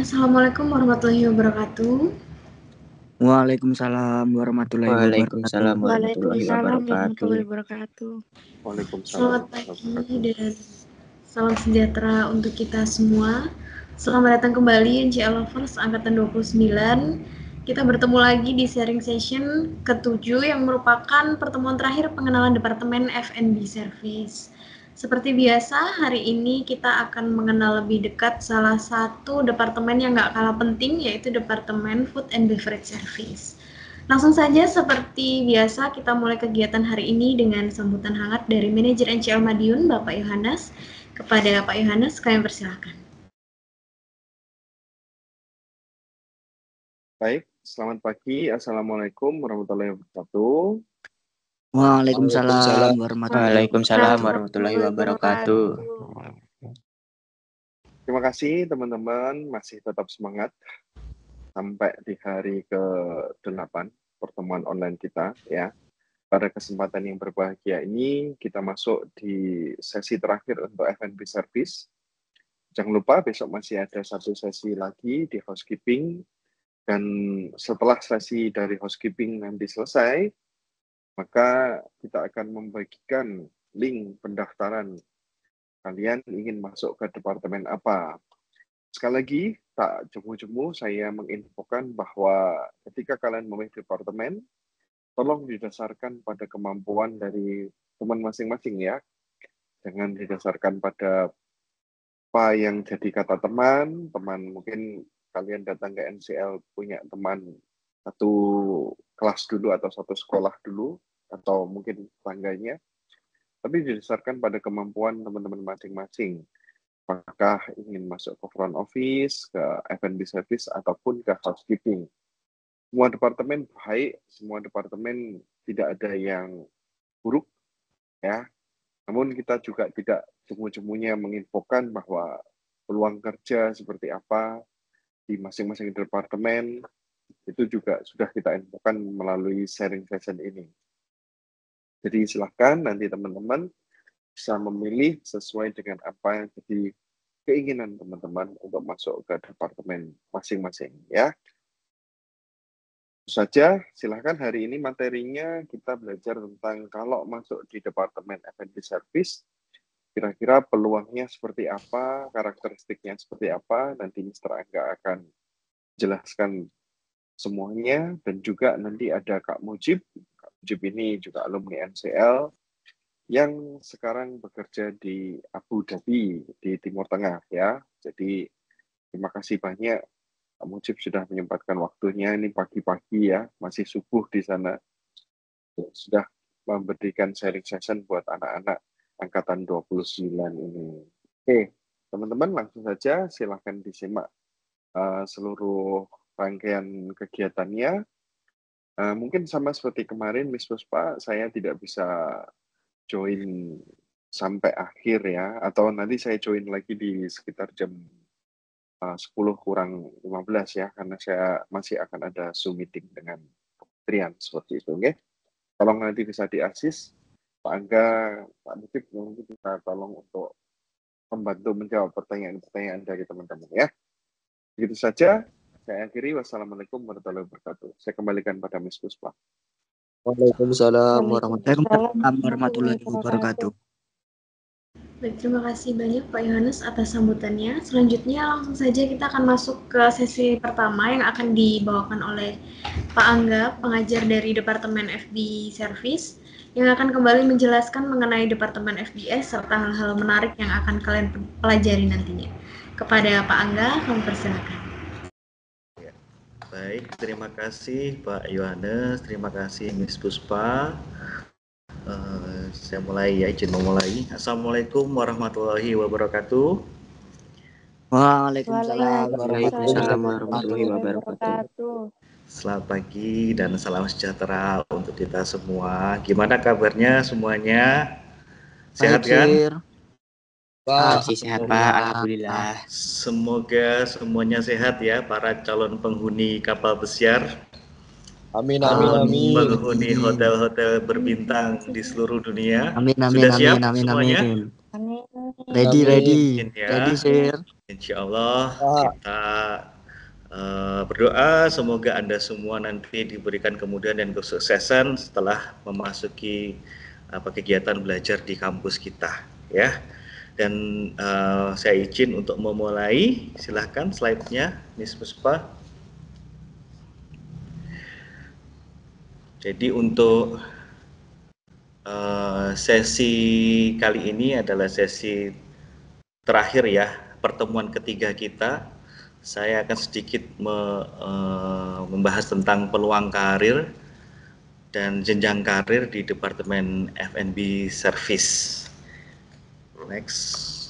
Assalamualaikum warahmatullahi wabarakatuh. Waalaikumsalam warahmatullahi wabarakatuh. Waalaikumsalam warahmatullahi wabarakatuh. Selamat pagi dan salam sejahtera untuk kita semua. Selamat datang kembali NCL Lovers Angkatan 29. Kita bertemu lagi di sharing session ke-7 yang merupakan pertemuan terakhir pengenalan Departemen F&B Service. Seperti biasa, hari ini kita akan mengenal lebih dekat salah satu departemen yang gak kalah penting, yaitu Departemen Food and Beverage Service. Langsung saja seperti biasa kita mulai kegiatan hari ini dengan sambutan hangat dari Manajer NCL Madiun, Bapak Yohanes. Kepada Pak Yohanes, kami persilakan. Baik, selamat pagi. Assalamualaikum warahmatullahi wabarakatuh. Waalaikumsalam warahmatullahi wabarakatuh. Terima kasih teman-teman, masih tetap semangat sampai di hari ke-8 pertemuan online kita ya. Pada kesempatan yang berbahagia ini kita masuk di sesi terakhir untuk F&B Service. Jangan lupa besok masih ada satu sesi lagi di housekeeping, dan setelah sesi dari housekeeping nanti selesai, maka kita akan membagikan link pendaftaran. Kalian ingin masuk ke departemen apa? Sekali lagi, tak jemu-jemu saya menginfokan bahwa ketika kalian memilih departemen, tolong didasarkan pada kemampuan dari teman masing-masing ya. Jangan didasarkan pada apa yang jadi kata teman mungkin kalian datang ke NCL punya teman satu kelas dulu atau satu sekolah dulu, atau mungkin tetangganya, tapi didasarkan pada kemampuan teman-teman masing-masing. Apakah ingin masuk ke front office, ke F&B service, ataupun ke housekeeping. Semua departemen baik, semua departemen tidak ada yang buruk, ya. Namun kita juga tidak jemu-jemunya menginfokan bahwa peluang kerja seperti apa di masing-masing departemen, itu juga sudah kita infokan melalui sharing session ini. Jadi silahkan nanti teman-teman bisa memilih sesuai dengan apa yang jadi keinginan teman-teman untuk masuk ke departemen masing-masing ya. Tentu saja silahkan hari ini materinya kita belajar tentang kalau masuk di departemen F&B Service, kira-kira peluangnya seperti apa, karakteristiknya seperti apa, nanti Mr. Angga akan jelaskan semuanya, dan juga nanti ada Kak Mujib. Kak Mujib ini juga alumni NCL yang sekarang bekerja di Abu Dhabi di Timur Tengah ya. Jadi terima kasih banyak Kak Mujib sudah menyempatkan waktunya, ini pagi-pagi ya, masih subuh di sana. Sudah memberikan sharing session buat anak-anak angkatan 29 ini. Oke, teman-teman langsung saja silahkan disimak seluruh rangkaian kegiatannya. Mungkin sama seperti kemarin, Miss Puspa, saya tidak bisa join sampai akhir ya, atau nanti saya join lagi di sekitar jam 10 kurang 15 ya, karena saya masih akan ada Zoom meeting dengan kementerian seperti itu. Oke? Tolong nanti bisa di-assist, Pak Angga, Pak Mujib, mungkin bisa tolong untuk membantu menjawab pertanyaan-pertanyaan dari teman-teman ya. Begitu saja, saya akhiri. Wassalamualaikum warahmatullahi wabarakatuh. Saya kembalikan pada Miss Puspa. Waalaikumsalam warahmatullahi wabarakatuh. Baik, terima kasih banyak Pak Yohanes atas sambutannya. Selanjutnya langsung saja kita akan masuk ke sesi pertama yang akan dibawakan oleh Pak Angga, pengajar dari Departemen FB Service, yang akan kembali menjelaskan mengenai Departemen FBS serta hal-hal menarik yang akan kalian pelajari nantinya. Kepada Pak Angga, kami persilakan. Baik, terima kasih Pak Yohanes, terima kasih Miss Puspa. Saya mulai ya, izin memulai. Assalamualaikum warahmatullahi wabarakatuh. Waalaikumsalam warahmatullahi wabarakatuh. Selamat pagi dan salam sejahtera untuk kita semua. Gimana kabarnya semuanya? Sehat kan? Masih sehat Pak, alhamdulillah. Semoga semuanya sehat ya, para calon penghuni kapal pesiar. Amin. Penghuni hotel-hotel berbintang di seluruh dunia. Amin. Sudah siap semuanya? Ready, Ya. sir. Insya Allah kita Berdoa semoga Anda semua nanti diberikan kemudahan dan kesuksesan setelah memasuki kegiatan belajar di kampus kita, ya. Dan saya izin untuk memulai. Silahkan slide-nya, Miss Puspa. Jadi untuk sesi kali ini adalah sesi terakhir ya, pertemuan ketiga kita. Saya akan sedikit membahas tentang peluang karir dan jenjang karir di Departemen F&B Service. Next.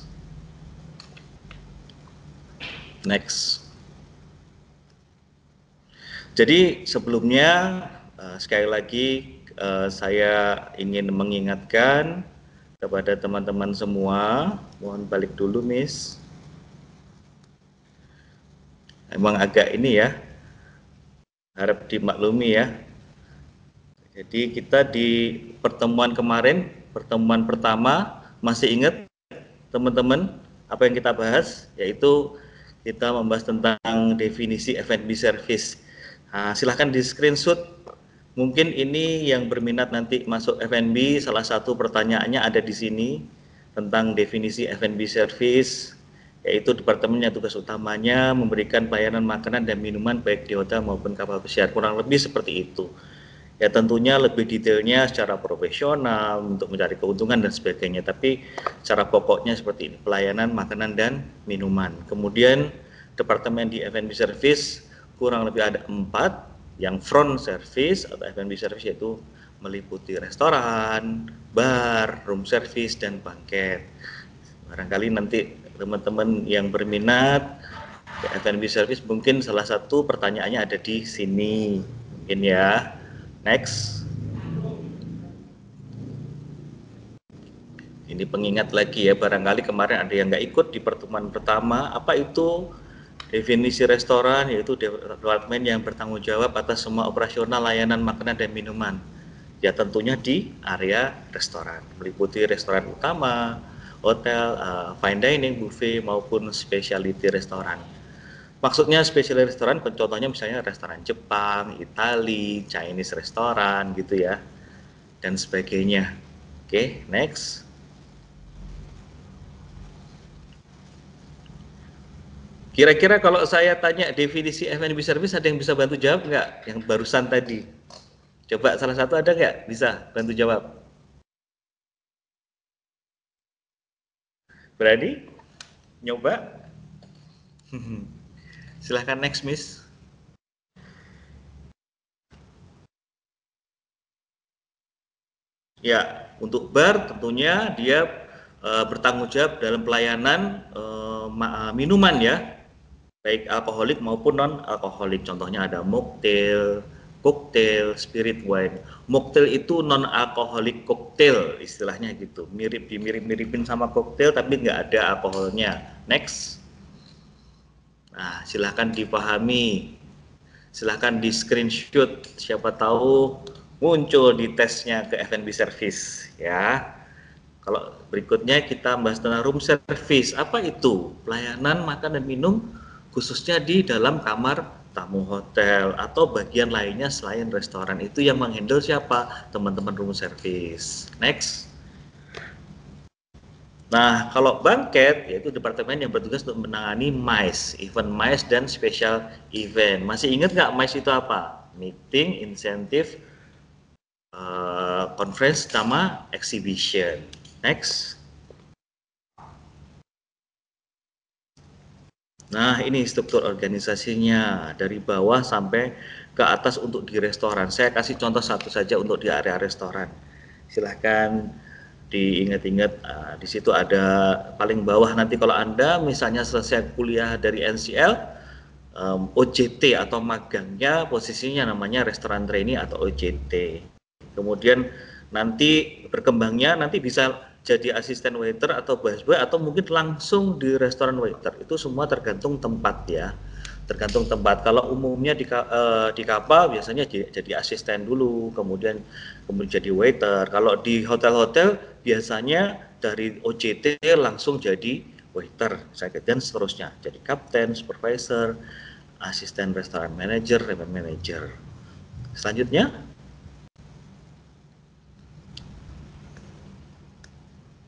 Jadi sebelumnya sekali lagi saya ingin mengingatkan kepada teman-teman semua, mohon balik dulu Miss. Emang agak ini ya, harap dimaklumi ya. Jadi kita di pertemuan kemarin, pertemuan pertama, masih ingat teman-teman apa yang kita bahas? Yaitu kita membahas tentang definisi F&B service. Nah, silahkan di screenshot. Mungkin ini yang berminat nanti masuk F&B, salah satu pertanyaannya ada di sini tentang definisi F&B service, yaitu departemen yang tugas utamanya memberikan pelayanan makanan dan minuman baik di hotel maupun kapal pesiar. Kurang lebih seperti itu. Ya tentunya lebih detailnya secara profesional untuk mencari keuntungan dan sebagainya, tapi secara pokoknya seperti ini, pelayanan makanan dan minuman. Kemudian departemen di F&B service kurang lebih ada 4. Yang front service atau F&B service yaitu meliputi restoran, bar, room service, dan banquet. Barangkali nanti teman-teman yang berminat F&B service mungkin salah satu pertanyaannya ada di sini, mungkin ya. Next. Ini pengingat lagi ya, barangkali kemarin ada yang nggak ikut di pertemuan pertama. Apa itu definisi restoran? Yaitu departemen yang bertanggung jawab atas semua operasional layanan makanan dan minuman. Ya tentunya di area restoran, meliputi restoran utama, hotel, fine dining, buffet maupun specialty restoran. Maksudnya specialty restoran, contohnya misalnya restoran Jepang, Itali, Chinese restoran gitu ya, dan sebagainya. Oke, next. Kira-kira kalau saya tanya definisi F&B service, ada yang bisa bantu jawab nggak? Yang barusan tadi. Coba salah satu ada nggak? Bisa bantu jawab? Berani? Nyoba? Silahkan next, Miss. Ya, untuk bar tentunya dia bertanggung jawab dalam pelayanan minuman ya, baik alkoholik maupun non-alkoholik. Contohnya ada mocktail, cocktail, spirit wine. Mocktail itu non-alkoholik cocktail, istilahnya gitu. Dimirip-miripin sama cocktail tapi nggak ada alkoholnya. Next. Nah, silahkan dipahami. Silahkan di screenshot. Siapa tahu muncul di tesnya ke F&B service ya. Kalau berikutnya kita bahas tentang room service. Apa itu? Pelayanan makan dan minum khususnya di dalam kamar tamu hotel atau bagian lainnya selain restoran. Itu yang menghandle siapa? Teman-teman room service. Next. Nah, kalau banquet yaitu departemen yang bertugas untuk menangani MICE, event MICE dan special event. Masih ingat nggak MICE itu apa? Meeting, incentive, conference, sama exhibition. Next. Nah, ini struktur organisasinya dari bawah sampai ke atas untuk di restoran. Saya kasih contoh satu saja untuk di area restoran. Silahkan diingat-ingat, di situ ada paling bawah nanti kalau Anda misalnya selesai kuliah dari NCL, OJT atau magangnya posisinya namanya restoran trainee atau OJT. Kemudian nanti berkembangnya nanti bisa jadi asisten waiter atau busboy atau mungkin langsung di restoran waiter. Itu semua tergantung tempat ya. Tergantung tempat. Kalau umumnya di kapal biasanya jadi asisten dulu, kemudian jadi waiter. Kalau di hotel-hotel biasanya dari OJT langsung jadi waiter, dan seterusnya. Jadi kapten, supervisor, asisten restoran manager, event manager. Selanjutnya,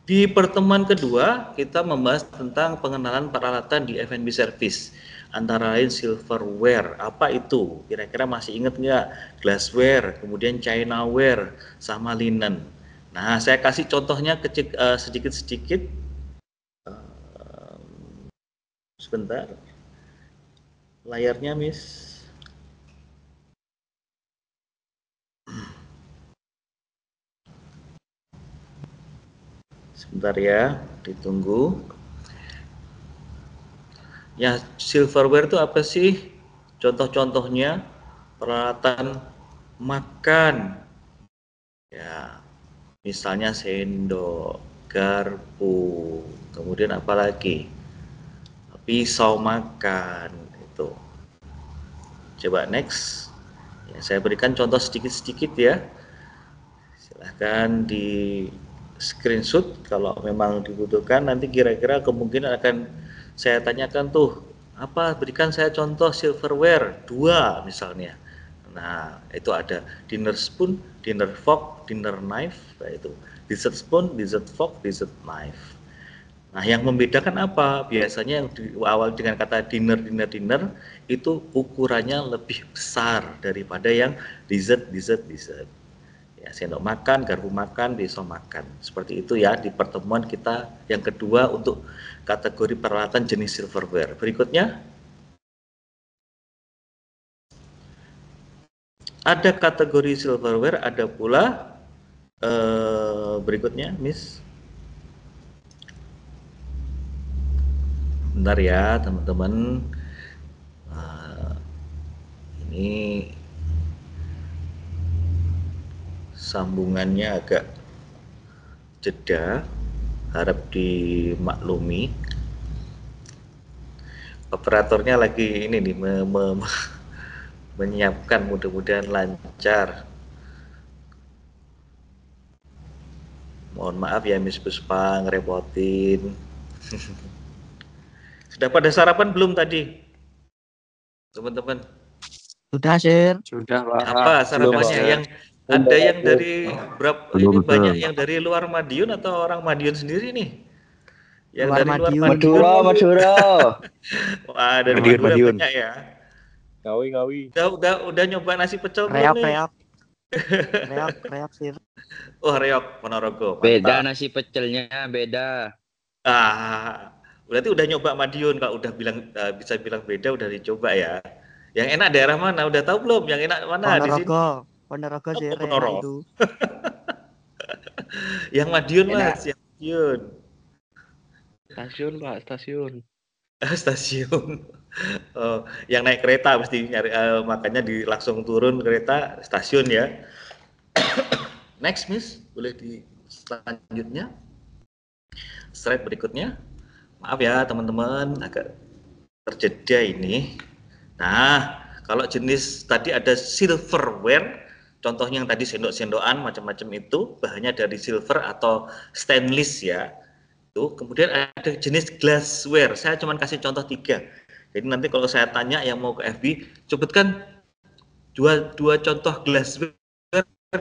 di pertemuan kedua kita membahas tentang pengenalan peralatan di F&B service, antara lain silverware. Apa itu? Kira-kira masih ingat nggak? Glassware, kemudian chinaware, sama linen. Nah, saya kasih contohnya sedikit-sedikit. Sebentar, layarnya Miss. Sebentar ya, ditunggu. Ya, silverware itu apa sih? Contoh-contohnya peralatan makan. Ya, misalnya sendok, garpu, kemudian apa lagi? Pisau makan itu. Coba next. Ya, saya berikan contoh sedikit-sedikit ya. Silahkan di screenshot kalau memang dibutuhkan. Nanti kira-kira kemungkinan akan saya tanyakan tuh, apa, berikan saya contoh silverware 2 misalnya. Nah, itu ada dinner spoon, dinner fork, dinner knife, itu dessert spoon, dessert fork, dessert knife. Nah, yang membedakan apa? Biasanya yang di awal dengan kata dinner itu ukurannya lebih besar daripada yang dessert. Ya, sendok makan, garpu makan, pisau makan. Seperti itu ya di pertemuan kita yang kedua untuk kategori peralatan jenis silverware. Berikutnya, ada kategori silverware, ada pula berikutnya, Miss. Bentar ya teman-teman, ini sambungannya agak jeda, harap dimaklumi. Operatornya lagi ini nih menyiapkan, mudah-mudahan lancar. Mohon maaf ya Miss Puspa ngerepotin. Sudah pada sarapan belum tadi, teman-teman? Sudah, Sir. Sudah, Pak. Apa sarapannya? Yang ada yang dari berapa? Ini banyak yang dari luar Madiun atau orang Madiun sendiri nih? Yang Luar dari luar Madiun. Madiun. Madura. Wah, dari Madura banyak ya. Ngawi. Udah nyoba nasi pecel belum nih? Reok, Sir. Oh, reok Ponorogo. Beda nasi pecelnya, beda. Berarti udah nyoba Madiun. Kalau udah bisa bilang beda, udah dicoba ya. Yang enak daerah mana? Udah tahu belum? Yang enak mana di sini? Ponorogo sih, Ponorogo itu. Yang Madiun Mas, yang Madiun. Stasiun, Pak, stasiun. Stasiun. Oh, yang naik kereta mesti nyari, makanya langsung turun kereta stasiun ya. Next, Miss, boleh di selanjutnya. Slide berikutnya. Maaf ya teman-teman, agak terjeda ini. Nah, kalau jenis tadi ada silverware, contohnya yang tadi sendok-sendokan macam-macam itu bahannya dari silver atau stainless ya. Tuh, kemudian ada jenis glassware. Saya cuma kasih contoh 3. Jadi nanti kalau saya tanya yang mau ke FB, sebutkan dua contoh glassware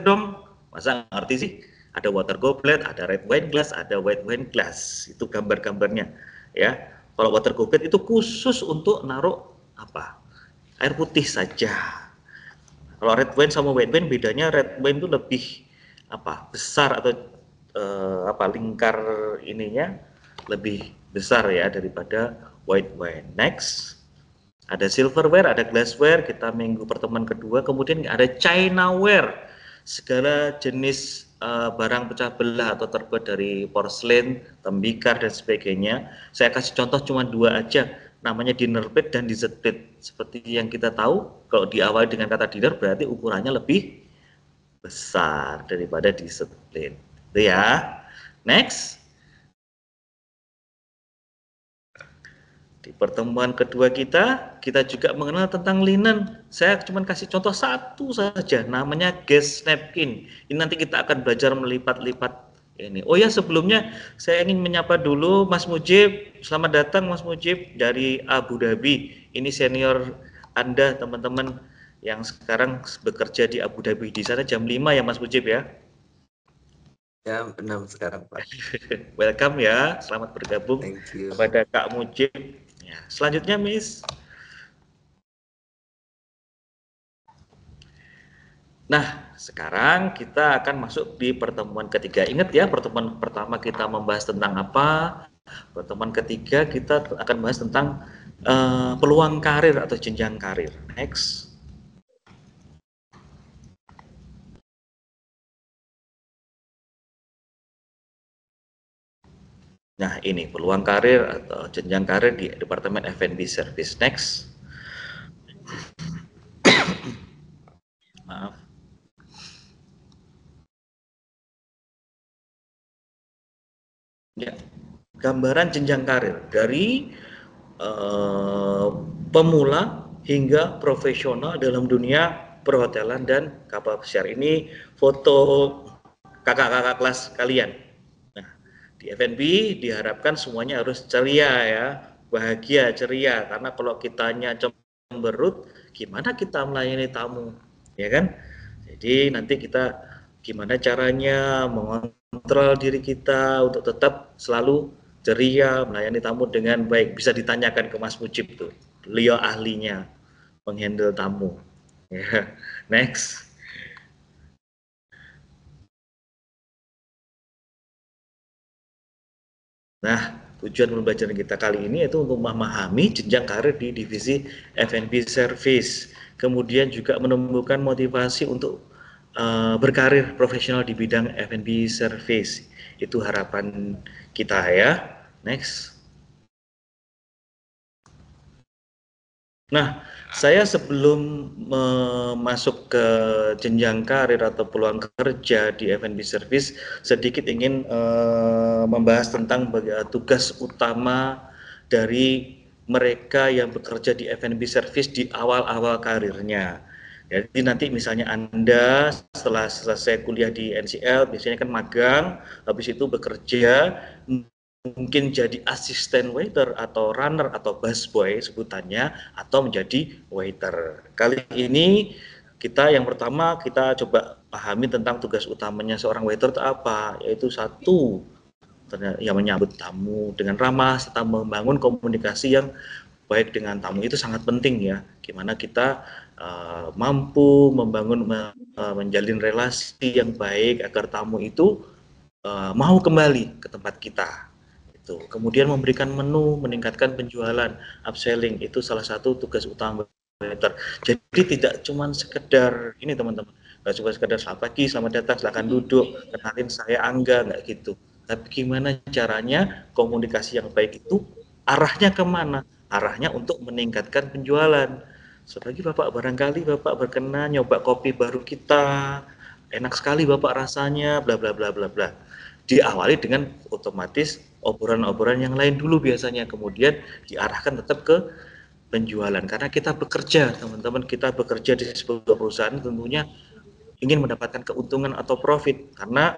dong. Masa ngerti sih? Ada water goblet, ada red wine glass, ada white wine glass. Itu gambar-gambarnya ya. Kalau water goblet itu khusus untuk naruh apa? Air putih saja. Kalau red wine sama white wine bedanya, red wine itu lebih besar atau lingkar ininya lebih besar ya daripada white wine. Next, ada silverware, ada glassware. Kita minggu pertemuan kedua. Kemudian ada chinaware, segala jenis barang pecah belah atau terbuat dari porselen, tembikar dan sebagainya. Saya kasih contoh cuma 2 aja, namanya dinner plate dan dessert plate. Seperti yang kita tahu, kalau diawali dengan kata dinner berarti ukurannya lebih besar daripada dessert plate. Itu ya. Next. Di pertemuan kedua kita juga mengenal tentang linen. Saya cuma kasih contoh 1 saja, namanya guest napkin. Ini nanti kita akan belajar melipat-lipat ini. Oh ya, sebelumnya saya ingin menyapa dulu Mas Mujib. Selamat datang Mas Mujib dari Abu Dhabi. Ini senior Anda teman-teman yang sekarang bekerja di Abu Dhabi, di sana jam 5 ya Mas Mujib ya? Jam 6 sekarang Pak. Welcome ya, selamat bergabung kepada Kak Mujib. Ya, selanjutnya Miss. Nah, sekarang kita akan masuk di pertemuan ketiga. Ingat ya, pertemuan pertama kita membahas tentang apa? Pertemuan ketiga kita akan bahas tentang peluang karir atau jenjang karir. Next. Nah, ini peluang karir atau jenjang karir di Departemen F&B Service. Next. Maaf. Ya, gambaran jenjang karir dari pemula hingga profesional dalam dunia perhotelan dan kapal pesiar. Ini foto kakak-kakak kelas kalian. Nah, di F&B diharapkan semuanya harus ceria ya, bahagia, ceria. Karena kalau kitanya cemberut, gimana kita melayani tamu, ya kan? Jadi nanti kita gimana caranya mengontrol diri kita untuk tetap selalu ceria, melayani tamu dengan baik. Bisa ditanyakan ke Mas Mujib tuh, beliau ahlinya menghandle tamu. Ya, next. Nah, tujuan pembelajaran kita kali ini yaitu untuk memahami jenjang karir di divisi F&B Service. Kemudian juga menumbuhkan motivasi untuk berkarir profesional di bidang F&B Service. Itu harapan kita ya. Next. Nah, saya sebelum masuk ke jenjang karir atau peluang kerja di F&B Service, sedikit ingin membahas tentang tugas utama dari mereka yang bekerja di F&B Service di awal-awal karirnya. Jadi nanti misalnya Anda setelah selesai kuliah di NCL, biasanya kan magang, habis itu bekerja, mungkin jadi asisten waiter atau runner atau busboy sebutannya, atau menjadi waiter. Kali ini kita yang pertama kita coba pahami tentang tugas utamanya seorang waiter itu apa, yaitu satu, yang menyambut tamu dengan ramah serta membangun komunikasi yang baik dengan tamu. Itu sangat penting ya, gimana kita mampu membangun menjalin relasi yang baik agar tamu itu mau kembali ke tempat kita. Itu. Kemudian memberikan menu, meningkatkan penjualan, upselling, itu salah satu tugas utama waiter. Jadi tidak cuma sekedar ini teman-teman, nggak cuma sekedar selamat pagi, selamat datang, silakan duduk, kenalin saya Angga, nggak gitu. Tapi gimana caranya komunikasi yang baik itu arahnya kemana? Arahnya untuk meningkatkan penjualan. Sebagai Bapak barangkali Bapak berkenan nyoba kopi baru kita, enak sekali Bapak rasanya, bla bla bla bla bla. Diawali dengan otomatis obrolan-obrolan yang lain dulu biasanya, kemudian diarahkan tetap ke penjualan. Karena kita bekerja, teman-teman, kita bekerja di sebuah perusahaan tentunya ingin mendapatkan keuntungan atau profit, karena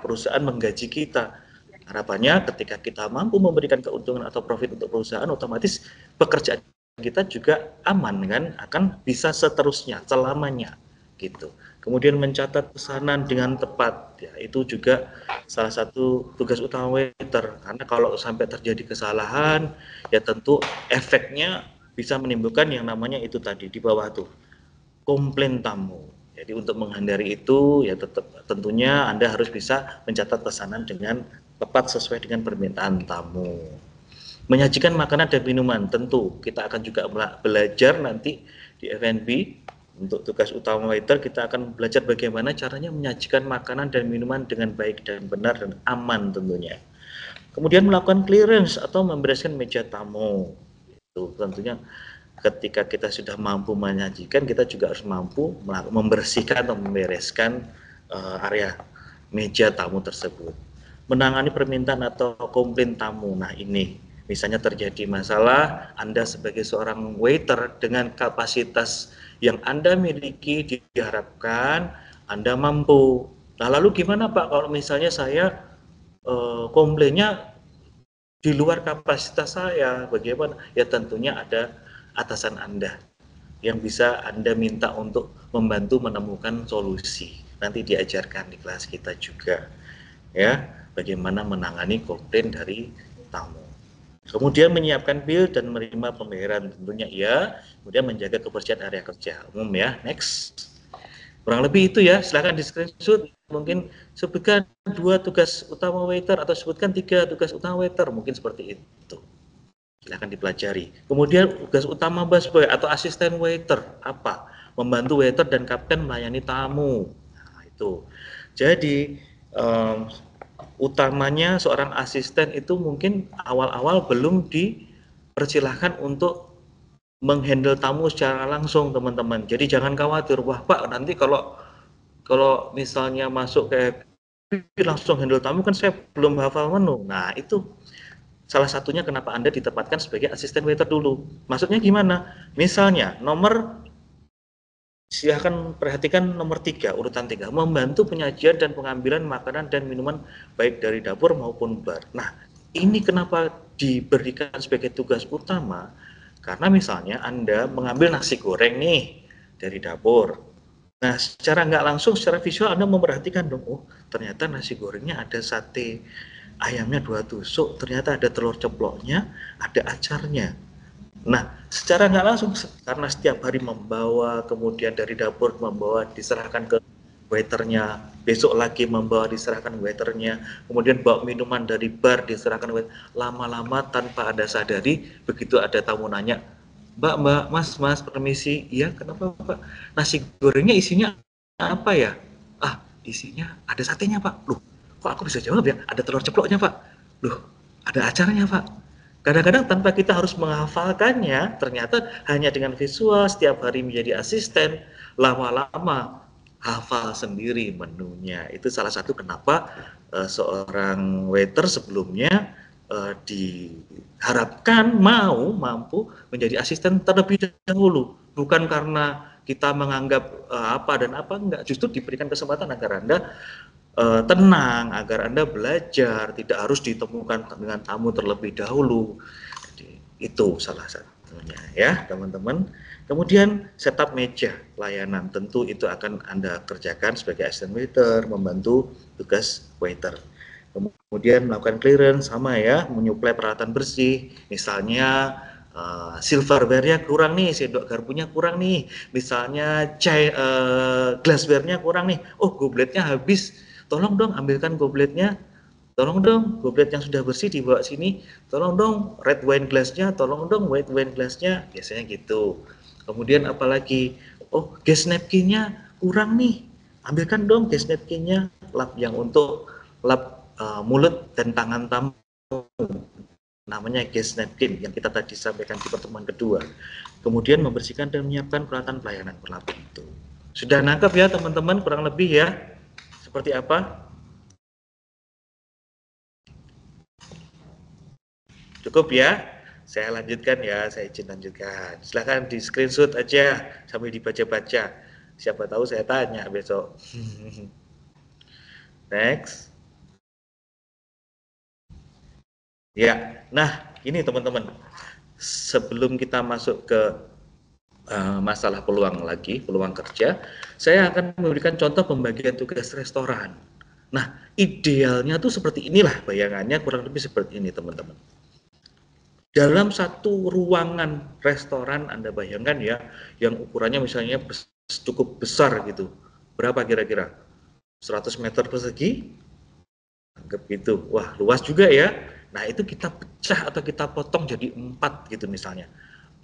perusahaan menggaji kita. Harapannya ketika kita mampu memberikan keuntungan atau profit untuk perusahaan, otomatis pekerjaan kita juga aman kan, akan bisa seterusnya, selamanya gitu. Kemudian mencatat pesanan dengan tepat, ya, itu juga salah satu tugas utama waiter, karena kalau sampai terjadi kesalahan, ya tentu efeknya bisa menimbulkan yang namanya itu tadi di bawah tuh, komplain tamu. Jadi untuk menghindari itu, ya tetap tentunya Anda harus bisa mencatat pesanan dengan tepat sesuai dengan permintaan tamu. Menyajikan makanan dan minuman, tentu kita akan juga belajar nanti di F&B. Untuk tugas utama waiter, kita akan belajar bagaimana caranya menyajikan makanan dan minuman dengan baik dan benar dan aman tentunya. Kemudian melakukan clearance atau membereskan meja tamu. Itu tentunya ketika kita sudah mampu menyajikan, kita juga harus mampu membersihkan atau membereskan area meja tamu tersebut. Menangani permintaan atau komplain tamu. Nah ini, misalnya terjadi masalah, Anda sebagai seorang waiter dengan kapasitas yang Anda miliki, diharapkan Anda mampu. Nah lalu gimana Pak kalau misalnya saya komplainnya di luar kapasitas saya, bagaimana? Ya tentunya ada atasan Anda yang bisa Anda minta untuk membantu menemukan solusi. Nanti diajarkan di kelas kita juga, ya, bagaimana menangani komplain dari tamu. Kemudian menyiapkan bill dan menerima pembayaran, tentunya ya. Kemudian menjaga kebersihan area kerja umum ya. Next. Kurang lebih itu ya. Silakan di screenshot. Mungkin sebutkan 2 tugas utama waiter atau sebutkan 3 tugas utama waiter, mungkin seperti itu. Silahkan dipelajari. Kemudian tugas utama busboy atau asisten waiter apa? Membantu waiter dan kapten melayani tamu. Nah, itu. Jadi utamanya seorang asisten itu mungkin awal-awal belum dipersilahkan untuk menghandle tamu secara langsung, teman-teman. Jadi jangan khawatir, wah Pak, nanti kalau misalnya masuk ke langsung handle tamu kan saya belum hafal menu. Nah, itu salah satunya kenapa Anda ditempatkan sebagai asisten waiter dulu. Maksudnya gimana? Misalnya silahkan perhatikan nomor 3, urutan 3, membantu penyajian dan pengambilan makanan dan minuman baik dari dapur maupun bar. Nah, ini kenapa diberikan sebagai tugas utama? Karena misalnya Anda mengambil nasi goreng nih dari dapur. Nah, secara nggak langsung, secara visual Anda memperhatikan dong, oh ternyata nasi gorengnya ada sate ayamnya 2 tusuk, ternyata ada telur ceploknya, ada acarnya. Nah, secara nggak langsung, karena setiap hari membawa, kemudian dari dapur membawa, diserahkan ke waiternya, besok lagi membawa, diserahkan waiternya, kemudian bawa minuman dari bar, diserahkan waiter. Lama-lama tanpa Anda sadari, begitu ada tamu nanya, Mbak, Mas, permisi, iya kenapa Pak? Nasi gorengnya isinya apa ya? Ah, isinya ada satenya Pak. Loh, kok aku bisa jawab ya? Ada telur ceploknya Pak. Loh, ada acaranya Pak. Kadang-kadang tanpa kita harus menghafalkannya, ternyata hanya dengan visual setiap hari menjadi asisten, lama-lama hafal sendiri menunya. Itu salah satu kenapa seorang waiter sebelumnya diharapkan mampu menjadi asisten terlebih dahulu, bukan karena kita menganggap apa dan apa, enggak, justru diberikan kesempatan agar Anda tenang, agar Anda belajar, tidak harus ditemukan dengan tamu terlebih dahulu. Jadi, itu salah satunya ya teman-teman. Kemudian setup meja pelayanan, tentu itu akan Anda kerjakan sebagai asisten waiter, membantu tugas waiter. Kemudian melakukan clearance, sama ya, menyuplai peralatan bersih, misalnya silverware-nya kurang nih, sendok garpunya kurang nih, misalnya glassware-nya kurang nih, oh gobletnya habis, tolong dong ambilkan gobletnya, tolong dong goblet yang sudah bersih dibawa sini, tolong dong red wine glass-nya, tolong dong white wine glass-nya, biasanya gitu. Kemudian apalagi, oh gas napkin-nya kurang nih, ambilkan dong gas napkin-nya, lap yang untuk lap mulut dan tangan tamu, namanya gas napkin yang kita tadi sampaikan di pertemuan kedua. Kemudian membersihkan dan menyiapkan peralatan pelayanan perlapaan itu. Sudah nangkep ya teman-teman kurang lebih ya? Seperti apa? Cukup ya? Saya lanjutkan ya, saya izin lanjutkan. Silahkan di screenshot aja sambil dibaca-baca. Siapa tahu saya tanya besok. Next. Ya, nah ini teman-teman. Sebelum kita masuk ke masalah peluang kerja, saya akan memberikan contoh pembagian tugas restoran. Nah, idealnya tuh seperti inilah, bayangannya kurang lebih seperti ini teman-teman. Dalam satu ruangan restoran, Anda bayangkan ya, yang ukurannya misalnya cukup besar gitu, berapa kira-kira? 100 meter persegi? Anggap gitu, wah luas juga ya. Nah itu kita pecah atau kita potong jadi 4 gitu misalnya,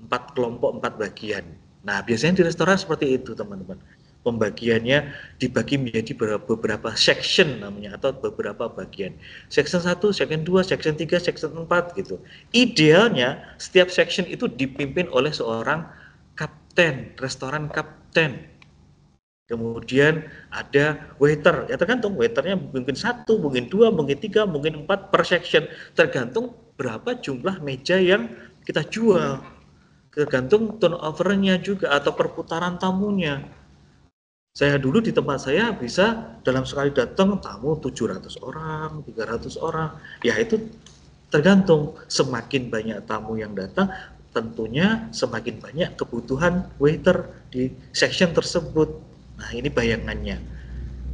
4 kelompok, 4 bagian. Nah biasanya di restoran seperti itu teman-teman, pembagiannya dibagi menjadi beberapa section namanya, atau beberapa bagian, section 1, section 2, section 3, section 4 gitu. Idealnya setiap section itu dipimpin oleh seorang kapten, restoran kapten. Kemudian ada waiter, ya tergantung waiternya mungkin 1, mungkin 2, mungkin 3, mungkin 4 per section, tergantung berapa jumlah meja yang kita jual, tergantung turnover-nya juga atau perputaran tamunya. Saya dulu di tempat saya bisa dalam sekali datang tamu 700 orang, 300 orang, ya itu tergantung, semakin banyak tamu yang datang, tentunya semakin banyak kebutuhan waiter di section tersebut. Nah, ini bayangannya.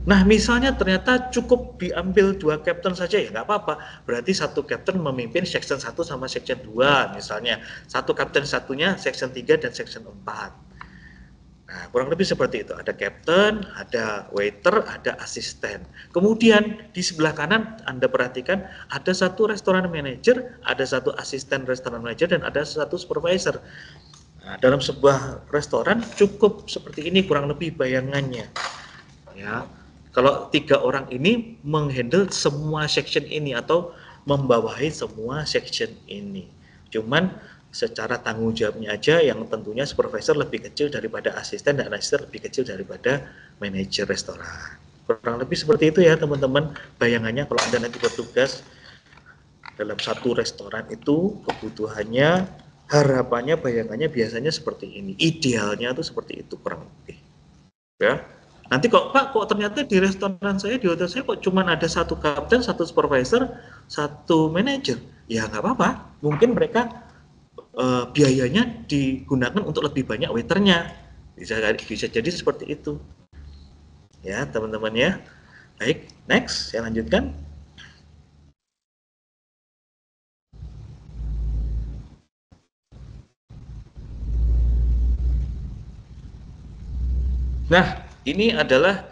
Nah, misalnya ternyata cukup diambil 2 captain saja, ya nggak apa-apa. Berarti 1 captain memimpin section 1 sama section 2 misalnya. 1 captain satunya section 3 dan section 4. Nah, kurang lebih seperti itu. Ada captain, ada waiter, ada asisten. Kemudian di sebelah kanan Anda perhatikan ada 1 restoran manager, ada 1 asisten restoran manager, dan ada 1 supervisor. Nah, dalam sebuah restoran cukup seperti ini kurang lebih bayangannya. Ya. Kalau 3 orang ini menghandle semua section ini atau membawahi semua section ini. Cuman secara tanggung jawabnya aja yang tentunya supervisor lebih kecil daripada asisten dan asisten lebih kecil daripada manajer restoran. Kurang lebih seperti itu ya teman-teman. Bayangannya kalau Anda nanti bertugas dalam 1 restoran itu kebutuhannya, harapannya, bayangannya biasanya seperti ini. Idealnya tuh seperti itu kurang lebih. Ya. Nanti kok Pak, kok ternyata di restoran saya, di hotel saya kok cuma ada 1 kapten, 1 supervisor, 1 manajer. Ya nggak apa-apa, mungkin mereka biayanya digunakan untuk lebih banyak waiternya. Bisa jadi seperti itu. Ya teman-teman ya. Baik, next, saya lanjutkan. Nah, ini adalah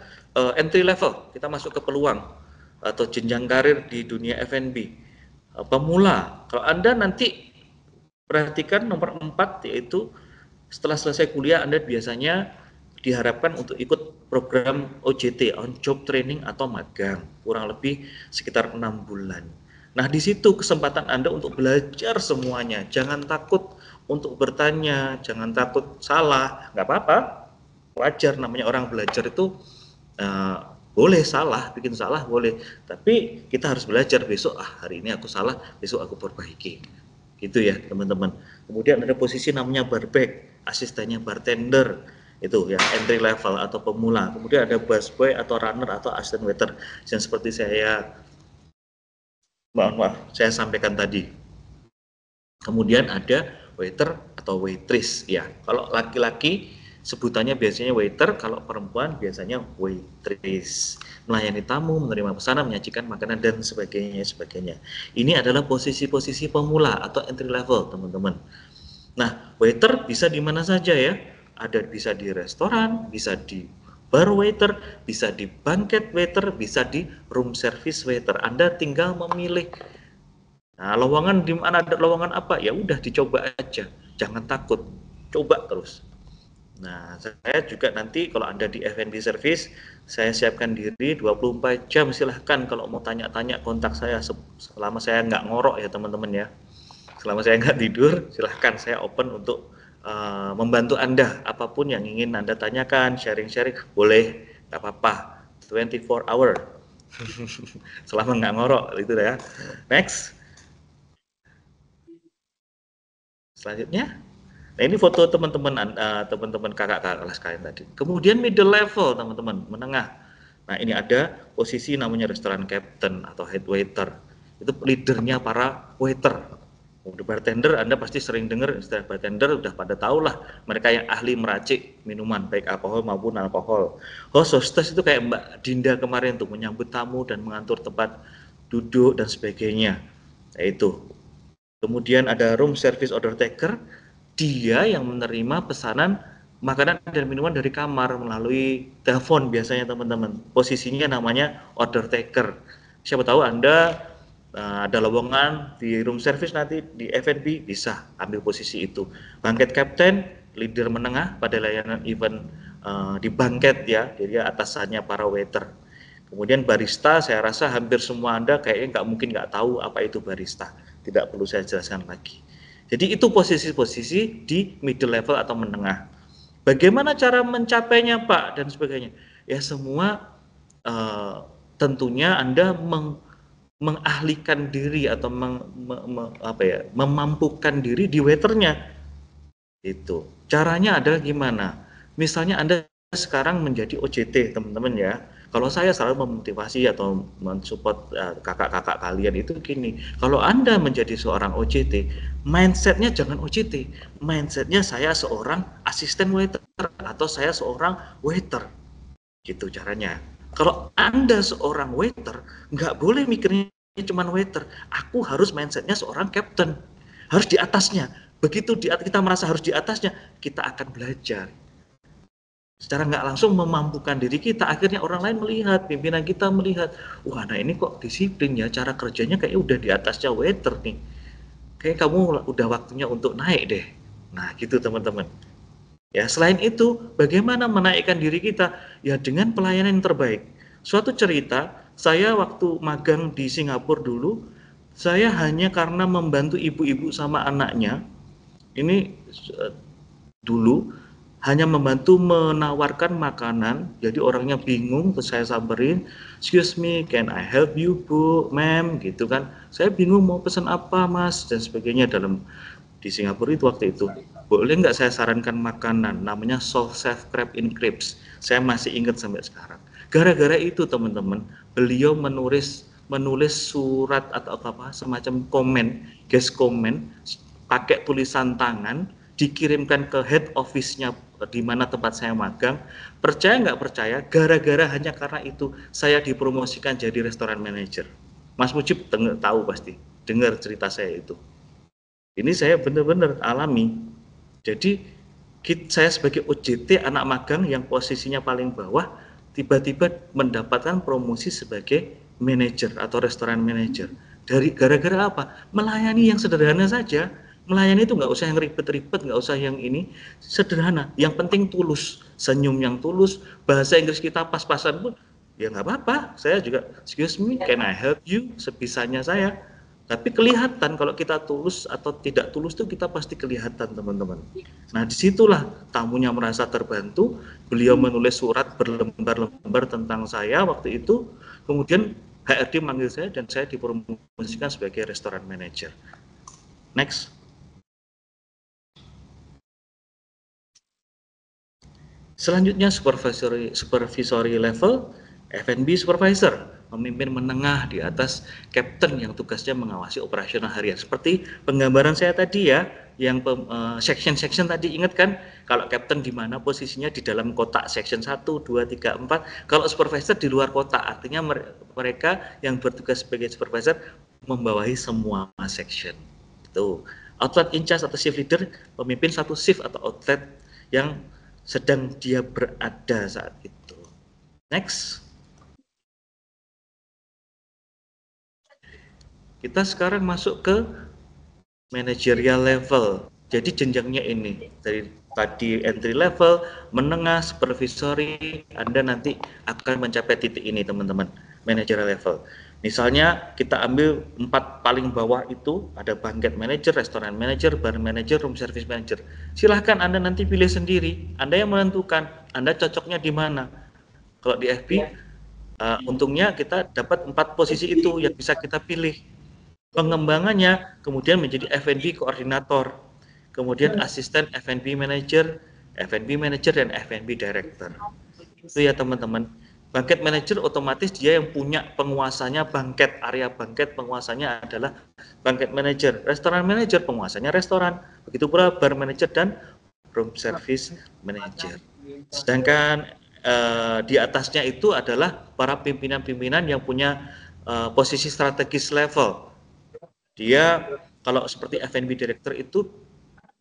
entry level, kita masuk ke peluang atau jenjang karir di dunia F&B. Pemula, kalau Anda nanti perhatikan nomor 4, yaitu setelah selesai kuliah Anda biasanya diharapkan untuk ikut program OJT, on job training atau magang, kurang lebih sekitar 6 bulan. Nah, di situ kesempatan Anda untuk belajar semuanya. Jangan takut untuk bertanya, jangan takut salah, nggak apa-apa. Wajar, namanya orang belajar itu boleh salah, bikin salah boleh, tapi kita harus belajar. Besok hari ini aku salah, besok aku perbaiki, gitu ya teman-teman. Kemudian ada posisi namanya barback, asistennya bartender, itu ya entry level atau pemula. Kemudian ada busboy atau runner atau asisten waiter yang seperti saya saya sampaikan tadi. Kemudian ada waiter atau waitress ya. Kalau laki-laki sebutannya biasanya waiter, kalau perempuan biasanya waitress. Melayani tamu, menerima pesanan, menyajikan makanan dan sebagainya. Ini adalah posisi-posisi pemula atau entry level, teman-teman. Nah, waiter bisa di mana saja ya. Ada bisa di restoran, bisa di bar waiter, bisa di banquet waiter, bisa di room service waiter. Anda tinggal memilih. Nah, lowongan di mana, ada lowongan apa? Ya udah dicoba aja. Jangan takut. Coba terus. Nah, saya juga nanti kalau Anda di F&B service, saya siapkan diri 24 jam, silahkan kalau mau tanya-tanya kontak saya, selama saya nggak ngorok ya teman-teman ya. Selama saya nggak tidur, silahkan saya open untuk membantu Anda. Apapun yang ingin Anda tanyakan, sharing-sharing, boleh, nggak apa-apa, 24 hour. Selama nggak ngorok, itu ya. Next. Selanjutnya. Nah, ini foto teman-teman kakak-kakak kelas kalian tadi. Kemudian middle level, teman-teman, menengah. Nah, ini ada posisi namanya restoran captain atau head waiter. Itu leadernya para waiter. Udah bartender, Anda pasti sering dengar istilah bartender, udah pada tahu lah. Mereka yang ahli meracik minuman, baik alkohol maupun alkohol. Host hostess itu kayak Mbak Dinda kemarin tuh, menyambut tamu dan mengatur tempat duduk dan sebagainya. Nah, itu. Kemudian ada room service order taker. Dia yang menerima pesanan makanan dan minuman dari kamar melalui telepon biasanya teman-teman. Posisinya namanya order taker. Siapa tahu Anda ada lowongan di room service nanti di F&B, bisa ambil posisi itu. Banquet captain, leader menengah pada layanan event di banquet ya, jadi atasannya para waiter. Kemudian barista, saya rasa hampir semua Anda kayaknya nggak tahu apa itu barista. Tidak perlu saya jelaskan lagi. Jadi itu posisi-posisi di middle level atau menengah. Bagaimana cara mencapainya Pak dan sebagainya? Ya semua tentunya Anda mengahlikan diri atau memampukan diri di waiternya. Itu. Caranya adalah gimana? Misalnya Anda sekarang menjadi OJT teman-teman ya. Kalau saya selalu memotivasi atau mensupport kakak-kakak kalian itu gini, kalau Anda menjadi seorang OJT, mindsetnya jangan OJT, mindsetnya saya seorang asisten waiter atau saya seorang waiter, gitu caranya. Kalau Anda seorang waiter, nggak boleh mikirnya cuma waiter, aku harus mindsetnya seorang captain, harus di atasnya. Begitu kita merasa harus di atasnya, kita akan belajar. Secara nggak langsung memampukan diri kita, akhirnya orang lain melihat, pimpinan kita melihat, wah nah ini kok disiplin ya, cara kerjanya kayak udah di atasnya waiter nih, kayak kamu udah waktunya untuk naik deh. Nah gitu teman-teman. Ya selain itu, bagaimana menaikkan diri kita? Ya dengan pelayanan yang terbaik. Suatu cerita, saya waktu magang di Singapura dulu, saya hanya karena membantu ibu-ibu sama anaknya, ini dulu, hanya membantu menawarkan makanan, jadi orangnya bingung, terus saya samperin, excuse me, can I help you bu, ma'am, gitu kan, saya bingung mau pesan apa mas, dan sebagainya. Di Singapura itu waktu itu, boleh nggak saya sarankan makanan, namanya soft serve crab in crepes, saya masih ingat sampai sekarang. Gara-gara itu teman-teman, beliau menulis surat atau apa, semacam komen, guest comment, pakai tulisan tangan, dikirimkan ke head office-nya di mana tempat saya magang. Percaya nggak percaya, gara-gara hanya karena itu saya dipromosikan jadi restoran manager. Mas Mujib tahu pasti, dengar cerita saya itu. Ini saya benar-benar alami. Jadi saya sebagai OJT anak magang yang posisinya paling bawah, tiba-tiba mendapatkan promosi sebagai manajer atau restoran manager. Dari gara-gara apa? Melayani yang sederhana saja. Melayani itu nggak usah yang ribet-ribet, nggak usah yang ini, sederhana. Yang penting tulus, senyum yang tulus, bahasa Inggris kita pas-pasan pun, ya nggak apa-apa. Saya juga, excuse me, can I help you? Sebisanya saya. Tapi kelihatan kalau kita tulus atau tidak tulus itu kita pasti kelihatan teman-teman. Nah disitulah tamunya merasa terbantu, beliau menulis surat berlembar-lembar tentang saya waktu itu, kemudian HRD manggil saya dan saya dipromosikan sebagai restoran manager. Next. Selanjutnya supervisory level, F&B supervisor, pemimpin menengah di atas captain yang tugasnya mengawasi operasional harian. Seperti penggambaran saya tadi ya, yang section tadi, ingat kan, kalau captain di mana posisinya di dalam kotak section 1, 2, 3, 4, kalau supervisor di luar kotak, artinya mereka yang bertugas sebagai supervisor membawahi semua section. Itu outlet in charge atau shift leader, pemimpin satu shift atau outlet yang sedang dia berada saat itu. Next. Kita sekarang masuk ke managerial level. Jadi jenjangnya ini, dari tadi entry level, menengah, supervisory, Anda nanti akan mencapai titik ini teman-teman, managerial level. Misalnya kita ambil 4 paling bawah itu, ada banquet manager, restoran manager, bar manager, room service manager. Silahkan Anda nanti pilih sendiri, Anda yang menentukan, Anda cocoknya di mana. Kalau di FB, untungnya kita dapat 4 posisi itu yang bisa kita pilih. Pengembangannya kemudian menjadi F&B koordinator, kemudian asisten F&B manager, dan F&B director. Itu ya teman-teman. Banquet manager otomatis dia yang punya penguasanya banquet, area banquet penguasanya adalah banquet manager. Restoran manager penguasanya restoran. Begitu pula bar manager dan room service manager. Sedangkan di atasnya itu adalah para pimpinan-pimpinan yang punya posisi strategis level. Dia kalau seperti F&B director itu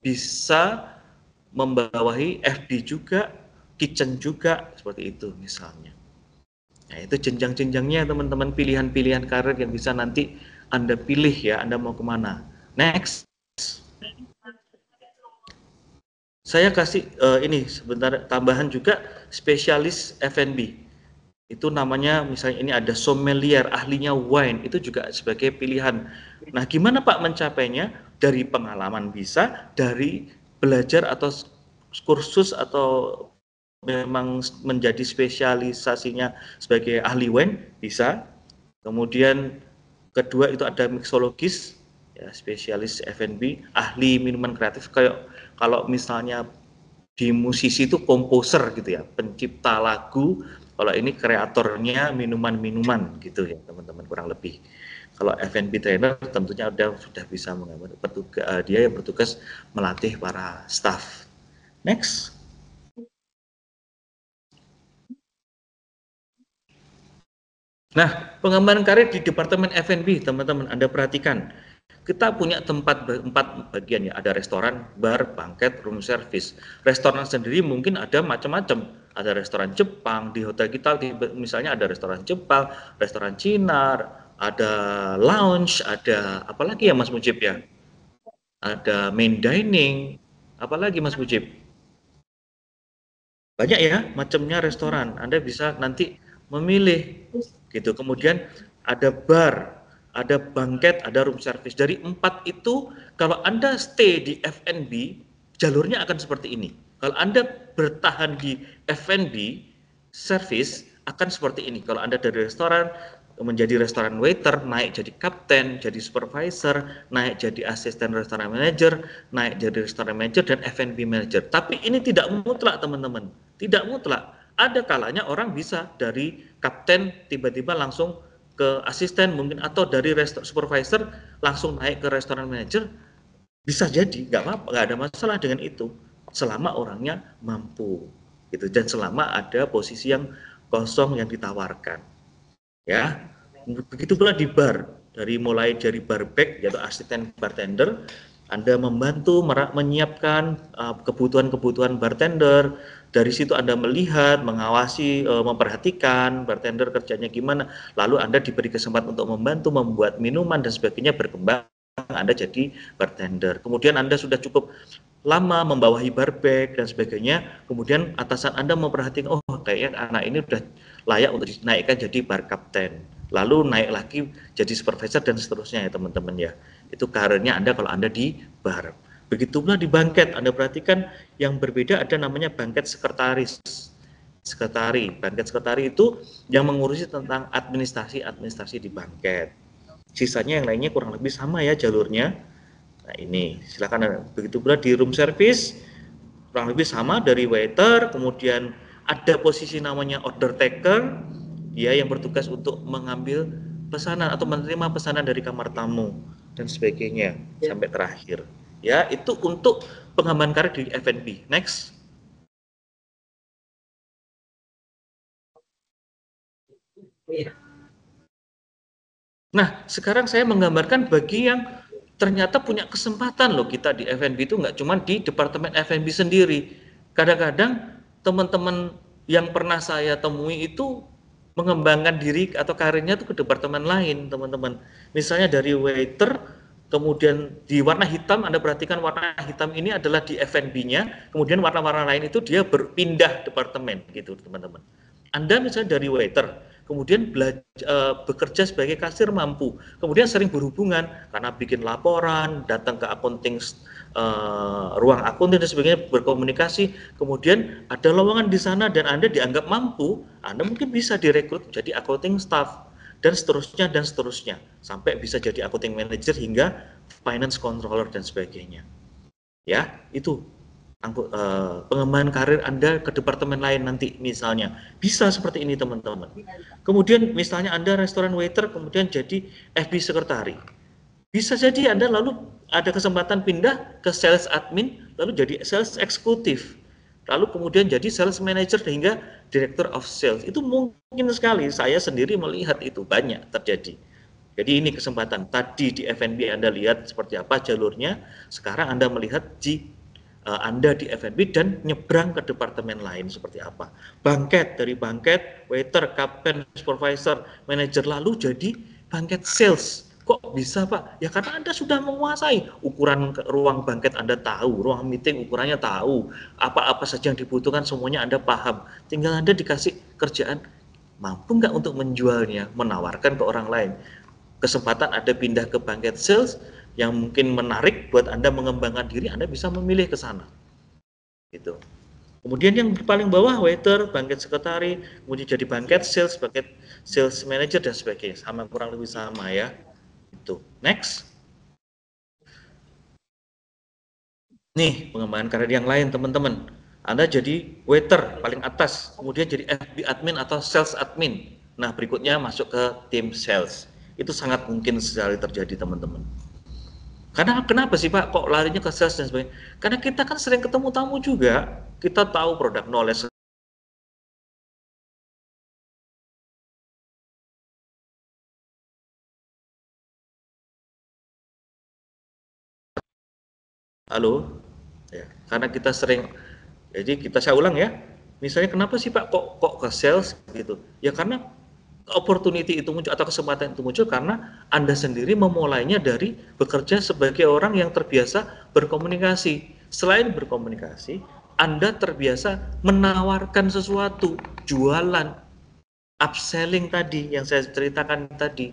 bisa membawahi FB juga, kitchen juga, seperti itu misalnya. Nah, itu jenjang-jenjangnya teman-teman, pilihan-pilihan karir yang bisa nanti Anda pilih ya, Anda mau kemana. Next. Saya kasih ini sebentar tambahan juga, spesialis F&B. Itu namanya misalnya ini ada sommelier, ahlinya wine, itu juga sebagai pilihan. Nah, gimana Pak mencapainya? Dari pengalaman bisa, dari belajar atau kursus atau memang menjadi spesialisasinya sebagai ahli wine bisa. Kemudian kedua itu ada mixologis, ya, spesialis F&B, ahli minuman kreatif, kayak kalau misalnya di musisi itu komposer gitu ya, pencipta lagu, Kalau ini kreatornya minuman-minuman gitu ya teman-teman, kurang lebih. Kalau F&B trainer tentunya sudah bisa menggambar, dia yang bertugas melatih para staff. Next. Nah, pengembangan karir di Departemen F&B, teman-teman, Anda perhatikan. Kita punya empat bagian ya, ada restoran, bar, banquet, room service. Restoran sendiri mungkin ada macam-macam. Ada restoran Jepang, di hotel kita misalnya ada restoran Jepang, restoran Cina, ada lounge, ada apalagi ya Mas Mujib ya? Ada main dining, apalagi Mas Mujib? Banyak ya macamnya restoran. Anda bisa nanti memilih gitu. Kemudian ada bar, ada banquet, ada room service. Dari 4 itu kalau Anda stay di F&B, jalurnya akan seperti ini. Kalau Anda bertahan di F&B service akan seperti ini. Kalau Anda dari restoran menjadi restoran waiter, naik jadi kapten, jadi supervisor, naik jadi asisten restoran manager, naik jadi restoran manager dan F&B manager. Tapi ini tidak mutlak teman-teman, tidak mutlak. Ada kalanya orang bisa dari kapten tiba-tiba langsung ke asisten mungkin, atau dari supervisor langsung naik ke restoran manager, bisa jadi, nggak apa-apa, nggak ada masalah dengan itu, selama orangnya mampu, gitu, dan selama ada posisi yang kosong yang ditawarkan. Ya, begitu pula di bar, mulai dari barback yaitu asisten bartender, Anda membantu menyiapkan kebutuhan-kebutuhan bartender. Dari situ Anda melihat, mengawasi, memperhatikan bartender kerjanya gimana, lalu Anda diberi kesempatan untuk membantu membuat minuman dan sebagainya, berkembang, Anda jadi bartender. Kemudian Anda sudah cukup lama membawahi barback dan sebagainya, kemudian atasan Anda memperhatikan, oh kayaknya anak ini udah layak untuk dinaikkan jadi bar kapten, lalu naik lagi jadi supervisor dan seterusnya ya teman-teman ya. Itu karirnya Anda kalau Anda di bar. Begitu pula di banquet, Anda perhatikan yang berbeda, ada namanya banquet sekretaris. Banquet sekretari itu yang mengurusi tentang administrasi di banquet. Sisanya yang lainnya kurang lebih sama ya jalurnya. Nah ini, silakan. Begitu pula di room service, kurang lebih sama, dari waiter, kemudian ada posisi namanya order taker, dia yang bertugas untuk mengambil pesanan atau menerima pesanan dari kamar tamu dan sebagainya sampai terakhir. Ya, itu untuk pengembangan karir di F&B. Next. Nah, sekarang saya menggambarkan bagi yang ternyata punya kesempatan loh, kita di F&B itu nggak cuma di Departemen F&B sendiri. Kadang-kadang teman-teman yang pernah saya temui itu mengembangkan diri atau karirnya itu ke departemen lain, teman-teman. Misalnya dari waiter, kemudian di warna hitam, Anda perhatikan warna hitam ini adalah di F&B-nya, kemudian warna-warna lain itu dia berpindah departemen gitu, teman-teman. Anda misalnya dari waiter, kemudian bekerja sebagai kasir mampu, kemudian sering berhubungan karena bikin laporan, datang ke accounting, ruang akunting dan sebagainya, berkomunikasi, kemudian ada lowongan di sana dan Anda dianggap mampu, Anda mungkin bisa direkrut jadi accounting staff dan seterusnya sampai bisa jadi accounting manager hingga finance controller dan sebagainya. Ya, itu pengembangan karir Anda ke departemen lain nanti misalnya. Bisa seperti ini teman-teman. Kemudian misalnya Anda restoran waiter kemudian jadi FB sekretari. Bisa jadi Anda lalu ada kesempatan pindah ke sales admin lalu jadi sales eksekutif. Lalu kemudian jadi sales manager hingga director of sales. Itu mungkin sekali, saya sendiri melihat itu banyak terjadi. Jadi ini kesempatan. Tadi di F&B Anda lihat seperti apa jalurnya, sekarang Anda melihat Anda di F&B dan nyebrang ke departemen lain seperti apa. Banquet, dari banquet, waiter, kapten, supervisor, manager, lalu jadi banquet sales. Kok bisa Pak? Ya karena Anda sudah menguasai ukuran ruang banquet, Anda tahu, ruang meeting ukurannya tahu, apa-apa saja yang dibutuhkan semuanya Anda paham. Tinggal Anda dikasih kerjaan, mampu nggak untuk menjualnya, menawarkan ke orang lain. Kesempatan Anda pindah ke banquet sales, yang mungkin menarik buat Anda mengembangkan diri, Anda bisa memilih ke sana. Gitu. Kemudian yang paling bawah waiter, banquet sekretari, kemudian jadi banquet sales, banquet sales manager dan sebagainya. Sama, kurang lebih sama ya. Itu. Next. Nih, pengembangan karir yang lain, teman-teman. Anda jadi waiter paling atas, kemudian jadi FB admin atau sales admin. Nah, berikutnya masuk ke tim sales. Itu sangat mungkin sekali terjadi, teman-teman. Karena kenapa sih Pak kok larinya ke sales dan sebagainya? Karena kita kan sering ketemu tamu juga, kita tahu produk knowledge. Halo, ya, karena kita sering, jadi saya ulang ya. Misalnya kenapa sih Pak kok ke sales gitu? Ya karena opportunity itu muncul atau kesempatan itu muncul karena Anda sendiri memulainya dari bekerja sebagai orang yang terbiasa berkomunikasi. Selain berkomunikasi, Anda terbiasa menawarkan sesuatu, jualan, upselling tadi yang saya ceritakan tadi.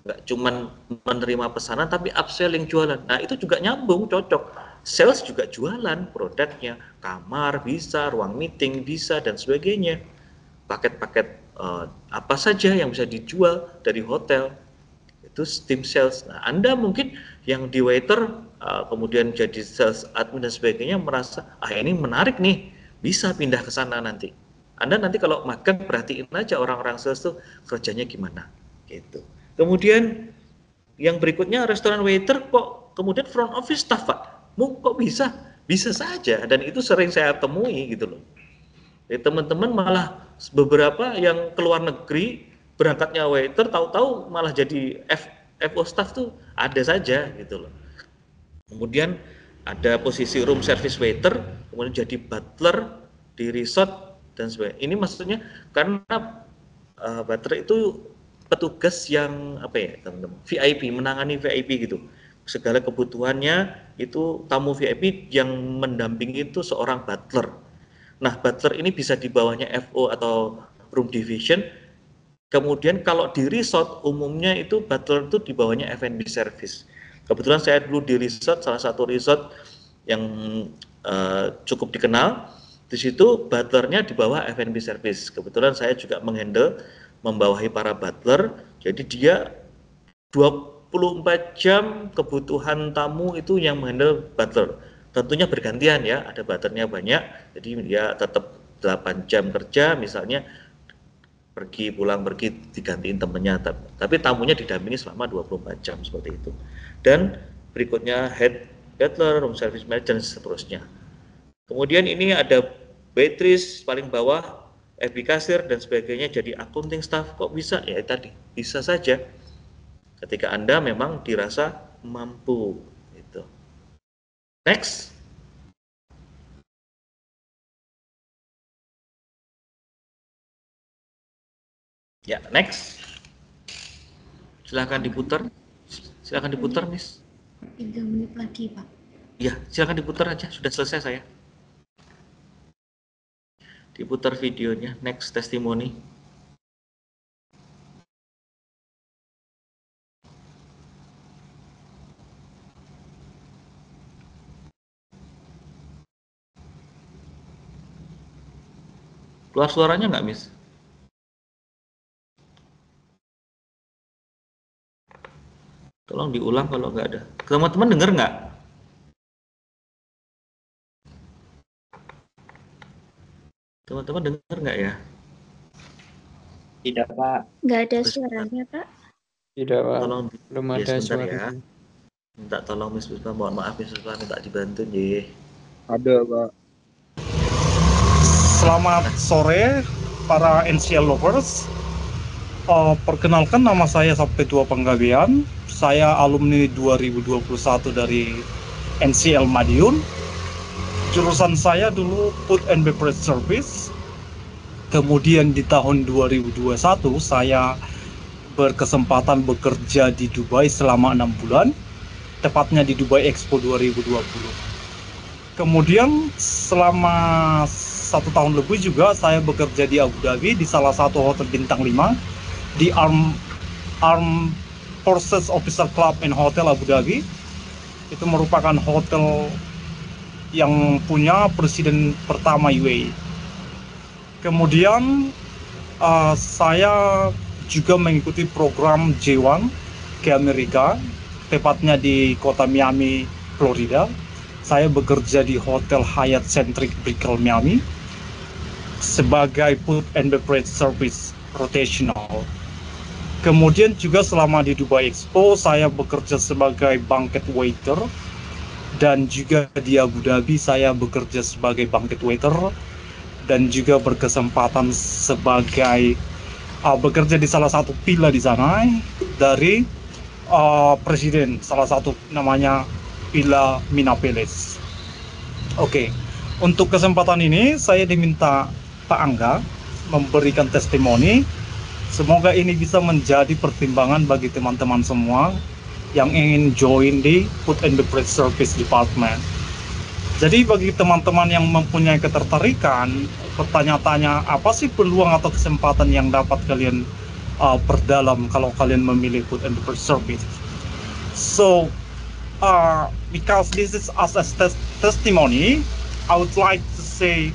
Nggak cuman menerima pesanan tapi upselling, jualan. Nah, itu juga nyambung, cocok. Sales juga jualan produknya, kamar bisa, ruang meeting bisa, dan sebagainya. Paket-paket apa saja yang bisa dijual dari hotel, itu tim sales. Nah, Anda mungkin yang di waiter, kemudian jadi sales admin dan sebagainya, merasa, ini menarik nih, bisa pindah ke sana nanti. Anda nanti kalau magang, perhatiin aja orang-orang sales tuh kerjanya gimana, gitu. Kemudian yang berikutnya restoran waiter kok kemudian front office staff Pak, kok bisa? Bisa saja, dan itu sering saya temui gitu loh. Jadi teman-teman malah beberapa yang keluar negeri berangkatnya waiter, tahu-tahu malah jadi FO staff tuh ada saja gitu loh. Kemudian ada posisi room service waiter, kemudian jadi butler di resort dan sebagainya. Ini maksudnya karena butler itu petugas yang apa ya teman-teman, VIP, menangani VIP gitu. Segala kebutuhannya itu tamu VIP yang mendampingi itu seorang butler. Nah, butler ini bisa di bawahnya FO atau room division. Kemudian kalau di resort umumnya itu butler itu di bawahnya F&B service. Kebetulan saya dulu di resort, salah satu resort yang cukup dikenal. Di situ butlernya di bawah F&B service. Kebetulan saya juga membawahi para butler. Jadi dia 24 jam kebutuhan tamu itu yang menghandle butler. Tentunya bergantian ya, ada butlernya banyak, jadi dia tetap 8 jam kerja, misalnya pulang pergi digantiin temennya, tapi tamunya didampingi selama 24 jam seperti itu. Dan berikutnya head butler, room service manager, dan seterusnya. Kemudian ini ada waitress paling bawah, FB kasir dan sebagainya, jadi accounting staff. Kok bisa? Ya tadi, bisa saja. Ketika Anda memang dirasa mampu gitu. Next. Ya, next. Silakan diputar. Silakan diputar, Miss. 3 menit lagi, Pak. Ya, silakan diputar aja. Sudah selesai saya. Diputar videonya. Next testimoni. Keluar suaranya nggak, Miss? Tolong diulang kalau nggak ada. Teman-teman dengar nggak? Teman-teman dengar nggak ya? Tidak, Pak. Nggak ada suaranya, Pak. Tidak, Pak. Tolong Belum ya, ada sebentar suaranya. ya. Minta tolong Miss Puspa, mohon maaf Miss Puspa, minta dibantu nggih. Ada, Pak. Selamat sore para NCL lovers. Perkenalkan, nama saya Sapedua Panggabean. Saya alumni 2021 dari NCL Madiun. Jurusan saya dulu Food and Beverage Service. Kemudian di tahun 2021 saya berkesempatan bekerja di Dubai selama 6 bulan. Tepatnya di Dubai Expo 2020. Kemudian selama 1 tahun lebih juga saya bekerja di Abu Dhabi di salah satu hotel bintang 5 di Armed Forces Officer Club and Hotel Abu Dhabi. Itu merupakan hotel yang punya presiden pertama UAE. Kemudian saya juga mengikuti program J1 ke Amerika, tepatnya di kota Miami, Florida. Saya bekerja di Hotel Hyatt Centric Brickell Miami sebagai Food and Beverage Service Rotational. Kemudian juga selama di Dubai Expo, saya bekerja sebagai banquet waiter. Dan juga di Abu Dhabi, saya bekerja sebagai banquet waiter. Dan juga berkesempatan sebagai bekerja di salah satu villa di sana dari presiden, salah satu namanya Villa Mina Palace. Oke, untuk kesempatan ini saya diminta Pak Angga memberikan testimoni. Semoga ini bisa menjadi pertimbangan bagi teman-teman semua yang ingin join di Food and Beverage Service Department. Jadi bagi teman-teman yang mempunyai ketertarikan, bertanya-tanya apa sih peluang atau kesempatan yang dapat kalian perdalam kalau kalian memilih Food and Beverage Service. So, because this is as a testimony, I would like to say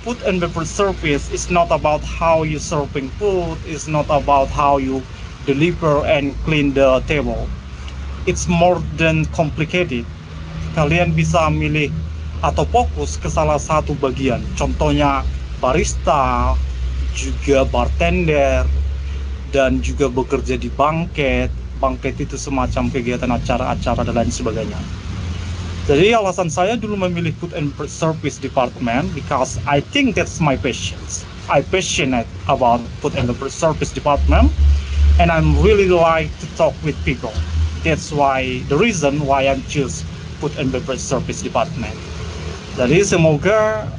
Food and Beverage Service is not about how you serving food, it's not about how you deliver and clean the table. It's more than complicated. Kalian bisa milih atau fokus ke salah satu bagian. Contohnya barista, juga bartender, dan juga bekerja di banquet. Banquet itu semacam kegiatan acara-acara dan lain sebagainya. Jadi alasan saya dulu memilih Food and Service Department because I think that's my passion. I passionate about Food and Service Department, and I'm really like to talk with people. That's why the reason why I choose Food and Beverage Service Department. Jadi semoga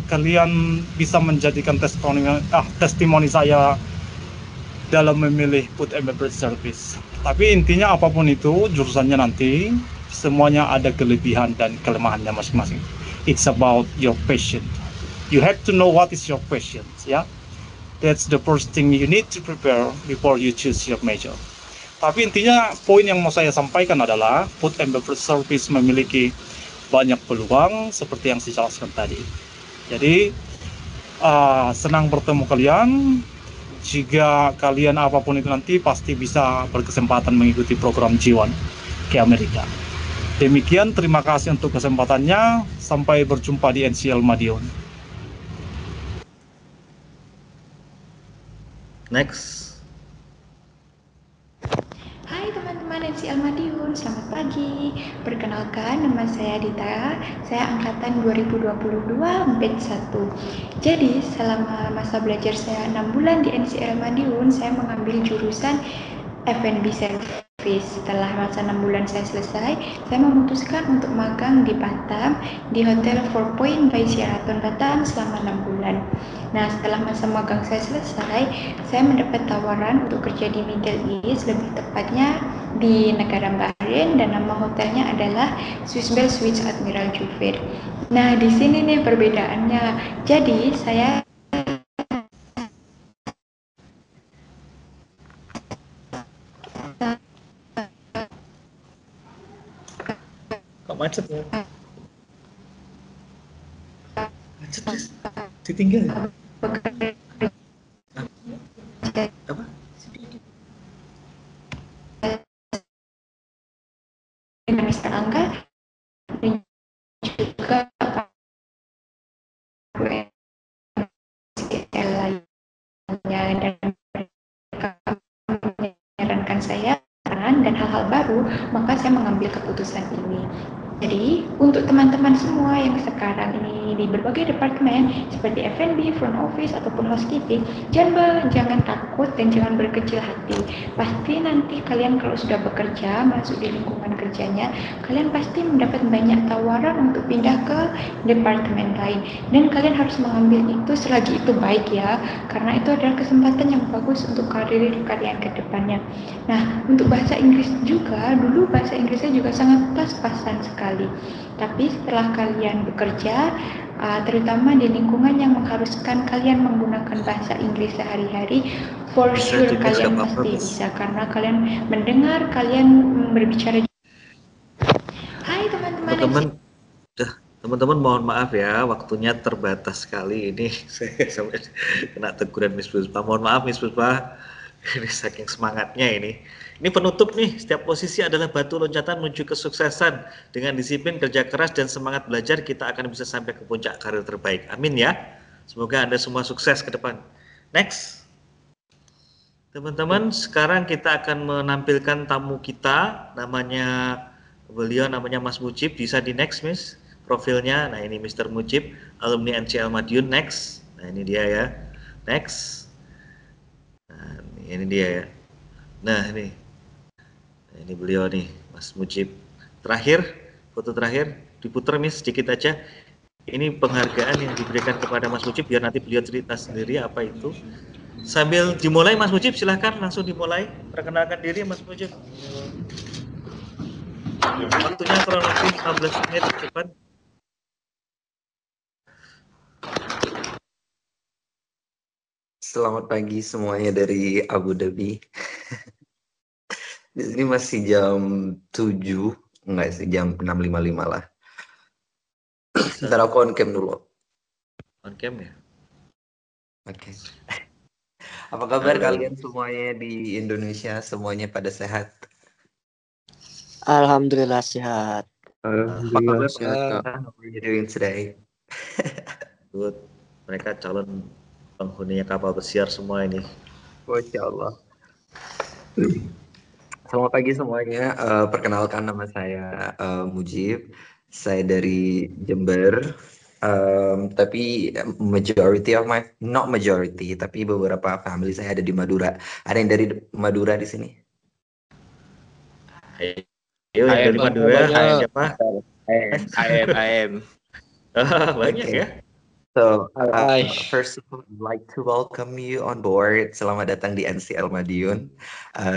kalian bisa menjadikan testimoni saya dalam memilih Food and Beverage Service. Tapi intinya apapun itu jurusannya nanti semuanya ada kelebihan dan kelemahannya masing-masing. It's about your passion. You have to know what is your passion, ya. That's the first thing you need to prepare before you choose your major. Tapi intinya poin yang mau saya sampaikan adalah Food and Beverage Service memiliki banyak peluang seperti yang saya jelaskan tadi. Jadi senang bertemu kalian. Jika kalian apapun itu nanti pasti bisa berkesempatan mengikuti program G1 ke Amerika. Demikian, terima kasih untuk kesempatannya. Sampai berjumpa di NCL Madiun. Next. Hai teman-teman NCL Madiun, selamat pagi. Perkenalkan, nama saya Dita, saya angkatan 2022 batch 1. Jadi, selama masa belajar saya 6 bulan di NCL Madiun, saya mengambil jurusan F&B Service. Setelah masa 6 bulan saya selesai, saya memutuskan untuk magang di Batam di Hotel 4 Point by Sheraton Batam selama 6 bulan. Nah, setelah masa magang saya selesai, saya mendapat tawaran untuk kerja di Middle East, lebih tepatnya di negara Bahrain, dan nama hotelnya adalah Swiss Bell Suites Admiral Juvair. Nah, di sini nih perbedaannya. Jadi, saya Kok macet ya? Macet terus ditinggal ya? Apa? dengan Mr. Angga dan juga SKL lainnya, dan mereka menyarankan saya dan hal-hal baru, maka saya mengambil keputusan ini. Jadi, untuk teman-teman semua yang sekarang ini di berbagai departemen seperti F&B, front office, ataupun housekeeping, jangan takut dan jangan berkecil hati. Pasti nanti kalian kalau sudah bekerja, masuk di lingkungan kerjanya, kalian pasti mendapat banyak tawaran untuk pindah ke departemen lain. Dan kalian harus mengambil itu selagi itu baik ya, karena itu adalah kesempatan yang bagus untuk karir kalian ke depannya. Nah, untuk bahasa Inggris juga, dulu bahasa Inggrisnya juga sangat pas-pasan sekali. Tapi setelah kalian bekerja, terutama di lingkungan yang mengharuskan kalian menggunakan bahasa Inggris sehari-hari, for sure kalian pasti bisa, karena kalian mendengar, kalian berbicara. Hai teman-teman. Teman-teman mohon maaf ya, waktunya terbatas sekali ini. Saya sampai kena teguran Miss Puspa. Mohon maaf Miss Puspa. Ini saking semangatnya ini. Ini penutup nih, setiap posisi adalah batu loncatan menuju kesuksesan. Dengan disiplin, kerja keras, dan semangat belajar, kita akan bisa sampai ke puncak karir terbaik. Amin ya. Semoga Anda semua sukses ke depan. Next. Teman-teman, sekarang kita akan menampilkan tamu kita. Beliau namanya Mas Mujib. Bisa di next, Miss. Profilnya. Nah, ini Mr. Mujib, alumni NCL Madiun. Next. Nah, ini dia ya. Next. Nah, ini dia ya. Nah, ini beliau nih, Mas Mujib. Terakhir, foto terakhir, diputar Miss sedikit aja. Ini penghargaan yang diberikan kepada Mas Mujib, biar nanti beliau cerita sendiri apa itu. Sambil dimulai Mas Mujib, silahkan langsung dimulai. Perkenalkan diri Mas Mujib. Waktunya kurang lebih 15 menit ke depan. Selamat pagi semuanya dari Abu Dhabi. Di sini masih jam 7, enggak sih, jam 6.55 lah. Ntar aku on cam dulu. On cam ya? Oke. Apa kabar kalian semuanya di Indonesia? Semuanya pada sehat? Alhamdulillah sehat. Alhamdulillah sehat. How are you doing today? Good. Mereka calon penghuninya kapal pesiar semua ini. Masya Allah. Selamat pagi semuanya. Perkenalkan nama saya Mujib. Saya dari Jember. Tapi not majority, tapi beberapa family saya ada di Madura. Ada yang dari Madura di sini? Ayo yang dari Madura. Hai siapa? AM. Banyak ya. So, first of all, I'd like to welcome you on board. Selamat datang di NCL Madiun.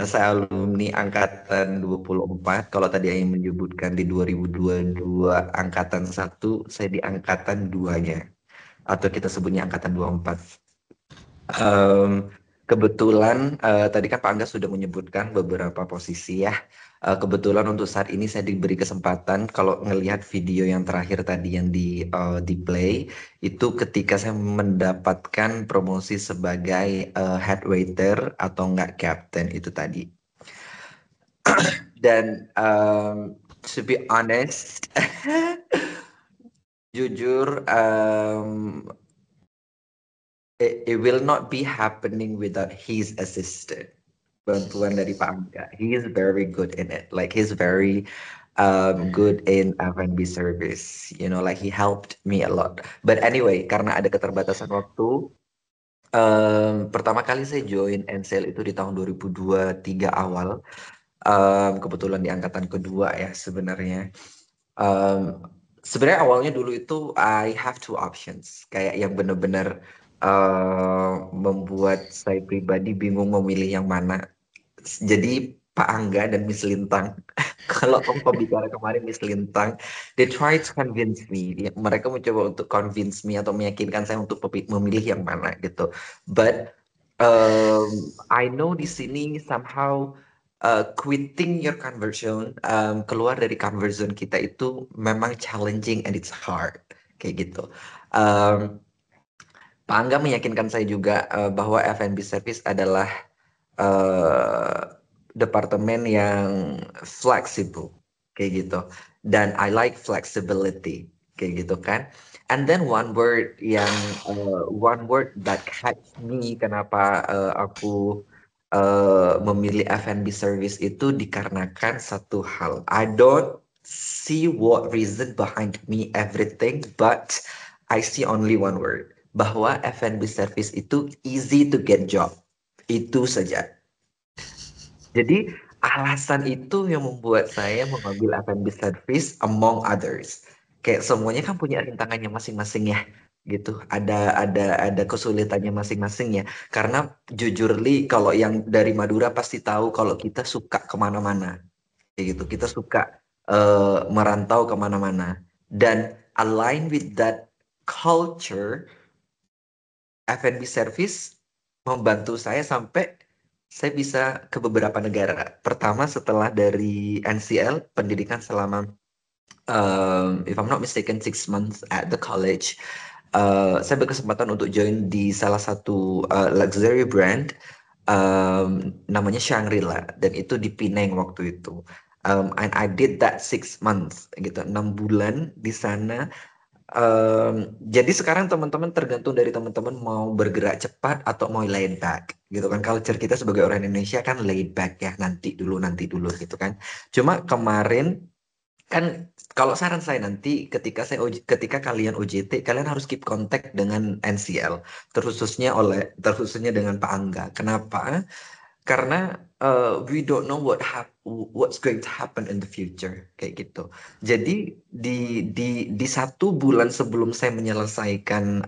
Saya alumni angkatan 24. Kalau tadi yang menyebutkan di 2022 angkatan 1, saya di angkatan 2-nya. Atau kita sebutnya angkatan 24. Kebetulan tadi kan Pak Angga sudah menyebutkan beberapa posisi ya. Kebetulan untuk saat ini saya diberi kesempatan, kalau ngelihat video yang terakhir tadi yang di play, itu ketika saya mendapatkan promosi sebagai head waiter atau enggak captain itu tadi. Dan to be honest, jujur, it will not be happening without his assistant. Bantuan dari Pak Angga. He is very good in it. Like he's very good in F&B service. You know, like he helped me a lot. But anyway, karena ada keterbatasan waktu, pertama kali saya join NCL itu di tahun 2023 awal. Kebetulan di angkatan kedua ya sebenarnya. Sebenarnya awalnya dulu itu I have two options. Kayak yang benar-benar membuat saya pribadi bingung memilih yang mana. Jadi Pak Angga dan Miss Lintang, kalau pembicara kemarin Miss Lintang, they try to convince me. Mereka mencoba untuk convince me atau meyakinkan saya untuk memilih yang mana gitu. But I know di sini somehow quitting your conversion, keluar dari conversion kita itu memang challenging and it's hard kayak gitu. Pak Angga meyakinkan saya juga bahwa F&B service adalah departemen yang flexible kayak gitu, dan I like flexibility kayak gitu kan. And then one word that catch me kenapa aku memilih F&B service itu dikarenakan satu hal. I don't see what reason behind me everything, but I see only one word, bahwa F&B service itu easy to get job. Itu saja. Jadi alasan itu yang membuat saya mengambil F&B service among others. Kayak semuanya kan punya rintangannya masing-masing ya, gitu. Ada kesulitannya masing-masing ya. Karena jujur li, kalau yang dari Madura pasti tahu kalau kita suka kemana-mana, kayak gitu. Kita suka merantau kemana-mana. Dan align with that culture, F&B service membantu saya sampai saya bisa ke beberapa negara. Pertama setelah dari NCL, pendidikan selama, if I'm not mistaken, 6 months at the college. Saya berkesempatan untuk join di salah satu luxury brand namanya Shangri-La, dan itu di Penang waktu itu. And I did that 6 months gitu, 6 bulan di sana. Jadi sekarang teman-teman tergantung dari teman-teman mau bergerak cepat atau mau laid back gitu kan. Culture kita sebagai orang Indonesia kan laid back ya, nanti dulu gitu kan. Cuma kemarin kan kalau saran saya nanti ketika kalian OJT, kalian harus keep contact dengan NCL, terkhususnya dengan Pak Angga. Kenapa? Karena we don't know what's going to happen in the future kayak gitu. Jadi di 1 bulan sebelum saya menyelesaikan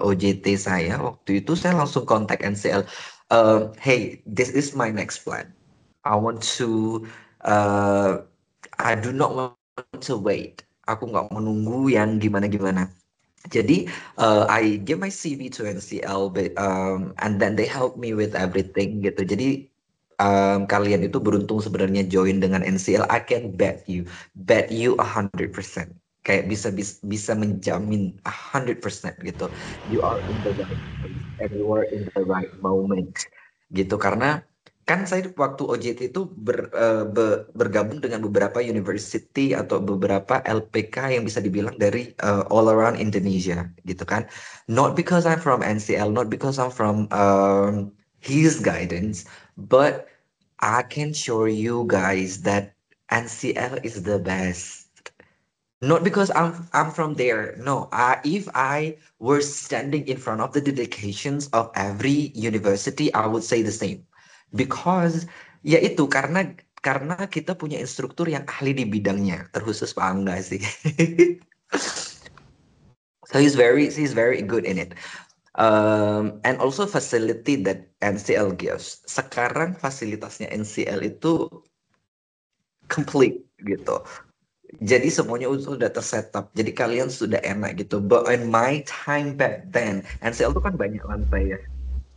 OJT saya waktu itu, saya langsung kontak NCL. Hey, this is my next plan. I want to I do not want to wait. Aku nggak menunggu yang gimana-gimana. Jadi I give my CV to NCL, and then they help me with everything gitu. Jadi kalian itu beruntung sebenarnya join dengan NCL. I can bet you 100%. Kayak bisa menjamin 100% gitu. You are in the right place and you are in the right moment gitu. Karena kan saya waktu OJT itu bergabung dengan beberapa university atau beberapa LPK yang bisa dibilang dari all around Indonesia gitu kan. Not because I'm from NCL, not because I'm from his guidance, but I can show you guys that NCL is the best. Not because I'm from there. No, if I were standing in front of the dedications of every university, I would say the same. Because ya itu karena kita punya instruktur yang ahli di bidangnya, terkhusus Pak Angga sih. So he's very good in it. And also facility that NCL gives. Sekarang fasilitasnya NCL itu complete gitu. Jadi semuanya sudah tersetup. Jadi kalian sudah enak gitu. But in my time back then, NCL itu kan banyak lantai ya.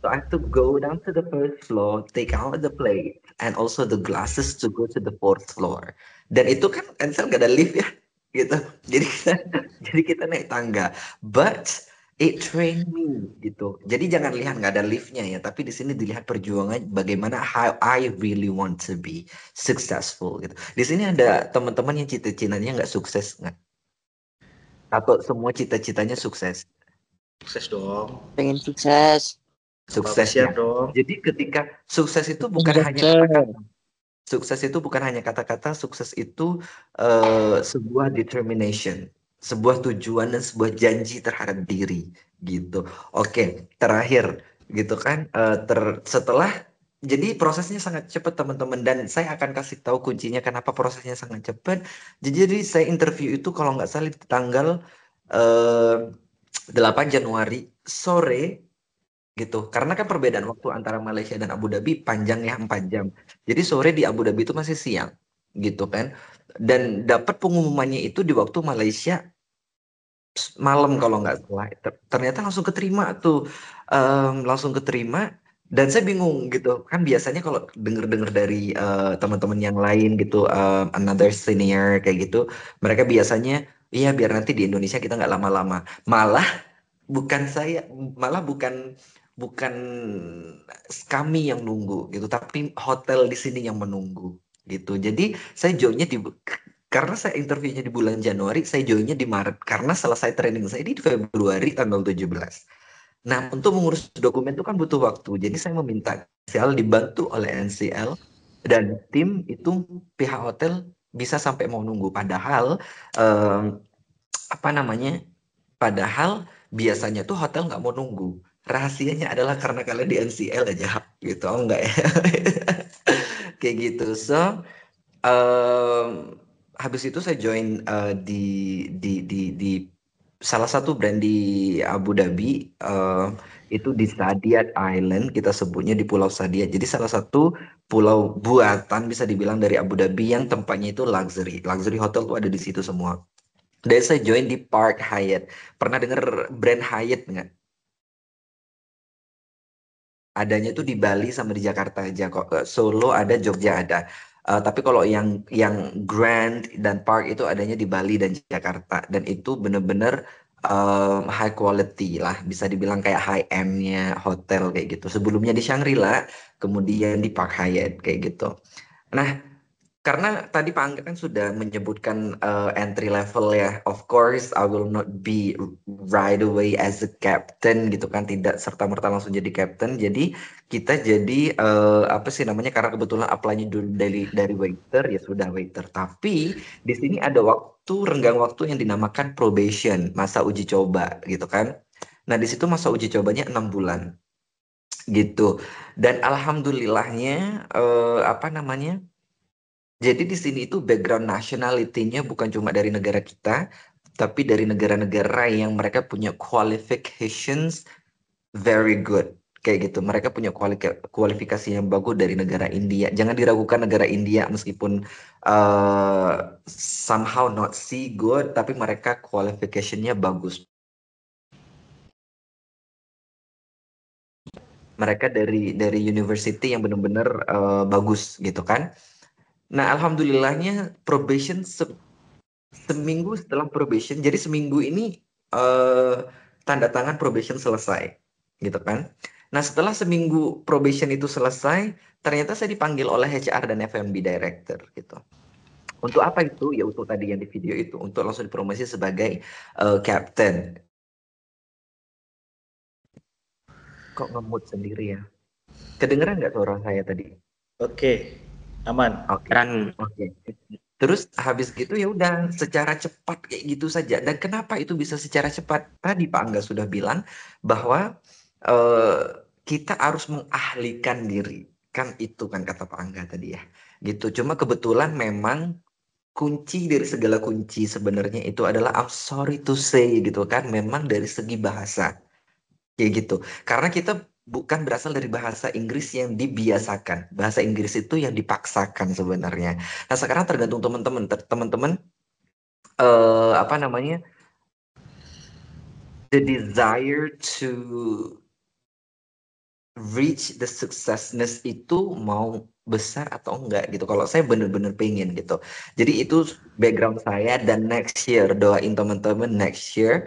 So I have to go down to the first floor, take out the plate, and also the glasses to go to the 4th floor. Dan itu kan NCL gak ada lift ya, gitu. Jadi kita naik tangga. But it trained me gitu. Jadi jangan lihat nggak ada liftnya ya, tapi di sini dilihat perjuangan bagaimana how I really want to be successful gitu. Di sini ada teman-teman yang cita-citanya nggak sukses nggak? Atau semua cita-citanya sukses? Sukses dong. Pengen sukses. Sukses ya. Dong. Jadi ketika sukses itu bukan hanya kata-kata. Sukses itu bukan hanya kata-kata, sukses itu sebuah determination, sebuah tujuan dan sebuah janji terhadap diri gitu. Oke, terakhir gitu kan, setelah jadi prosesnya sangat cepat teman-teman, dan saya akan kasih tahu kuncinya kenapa prosesnya sangat cepat. Jadi saya interview itu kalau nggak salah di tanggal 8 Januari sore gitu, karena kan perbedaan waktu antara Malaysia dan Abu Dhabi panjang ya, 4 jam. Jadi sore di Abu Dhabi itu masih siang gitu kan, dan dapat pengumumannya itu di waktu Malaysia malam kalau nggak salah. Ternyata langsung keterima tuh, langsung keterima. Dan saya bingung gitu kan, biasanya kalau denger dari teman-teman yang lain gitu, another senior kayak gitu, mereka biasanya iya biar nanti di Indonesia kita nggak lama-lama. Malah bukan kami yang nunggu gitu, tapi hotel di sini yang menunggu gitu. Jadi saya joinnya karena saya interviewnya di bulan Januari, saya joinnya di Maret karena selesai training saya di Februari tanggal 17. Nah, untuk mengurus dokumen itu kan butuh waktu. Jadi saya meminta NCL, dibantu oleh NCL dan tim itu, pihak hotel bisa sampai mau nunggu. Padahal Padahal biasanya tuh hotel nggak mau nunggu. Rahasianya adalah karena kalian di NCL aja gitu, oh enggak ya? Kayak gitu. So habis itu saya join di salah satu brand di Abu Dhabi, itu di Saadiyat Island, kita sebutnya di Pulau Saadiyat. Jadi salah satu pulau buatan bisa dibilang dari Abu Dhabi yang tempatnya itu luxury hotel tuh ada di situ semua. Dan saya join di Park Hyatt. Pernah dengar brand Hyatt nggak? Adanya tuh di Bali sama di Jakarta aja kok. Solo ada, Jogja ada. Tapi kalau yang Grand dan Park itu adanya di Bali dan Jakarta. Dan itu benar-benar high quality lah, bisa dibilang kayak high end-nya hotel kayak gitu. Sebelumnya di Shangri-La, kemudian di Park Hyatt kayak gitu. Nah, karena tadi Pak Angga kan sudah menyebutkan entry level ya, of course I will not be right away as a captain gitu kan, tidak serta-merta langsung jadi captain. Jadi kita jadi apa sih namanya, karena kebetulan apply-nya dulu dari waiter, ya sudah waiter. Tapi di sini ada renggang waktu yang dinamakan probation, masa uji coba gitu kan. Nah di situ masa uji cobanya 6 bulan gitu. Dan alhamdulillahnya apa namanya, jadi di sini itu background nationality-nya bukan cuma dari negara kita, tapi dari negara-negara yang mereka punya qualifications very good. Kayak gitu, mereka punya kualifikasi yang bagus dari negara India. Jangan diragukan negara India meskipun somehow not see good, tapi mereka qualification-nya bagus. Mereka dari university yang benar-benar bagus gitu kan. Nah, alhamdulillahnya probation seminggu setelah probation, jadi seminggu ini tanda tangan probation selesai, gitu kan. Nah, setelah seminggu probation itu selesai, ternyata saya dipanggil oleh HR dan F&B director, gitu. Untuk apa itu? Ya untuk tadi yang di video itu, untuk langsung dipromosi sebagai captain. Kok ngemut sendiri ya? Kedengeran nggak suara saya tadi? Oke, aman. Oke. Terus habis gitu ya udah secara cepat kayak gitu saja. Dan kenapa itu bisa secara cepat? Tadi Pak Angga sudah bilang bahwa kita harus mengahlikan diri. Kan itu kan kata Pak Angga tadi ya. Gitu. Cuma kebetulan memang kunci dari segala kunci sebenarnya itu adalah I'm sorry to say gitu kan, memang dari segi bahasa. Kayak gitu. Karena kita bukan berasal dari bahasa Inggris yang dibiasakan. Bahasa Inggris itu yang dipaksakan sebenarnya. Nah, sekarang tergantung teman-teman. Teman-teman apa namanya? The desire to reach the successness itu mau besar atau enggak gitu. Kalau saya bener-bener pengen gitu. Jadi itu background saya, dan next year doain teman-teman next year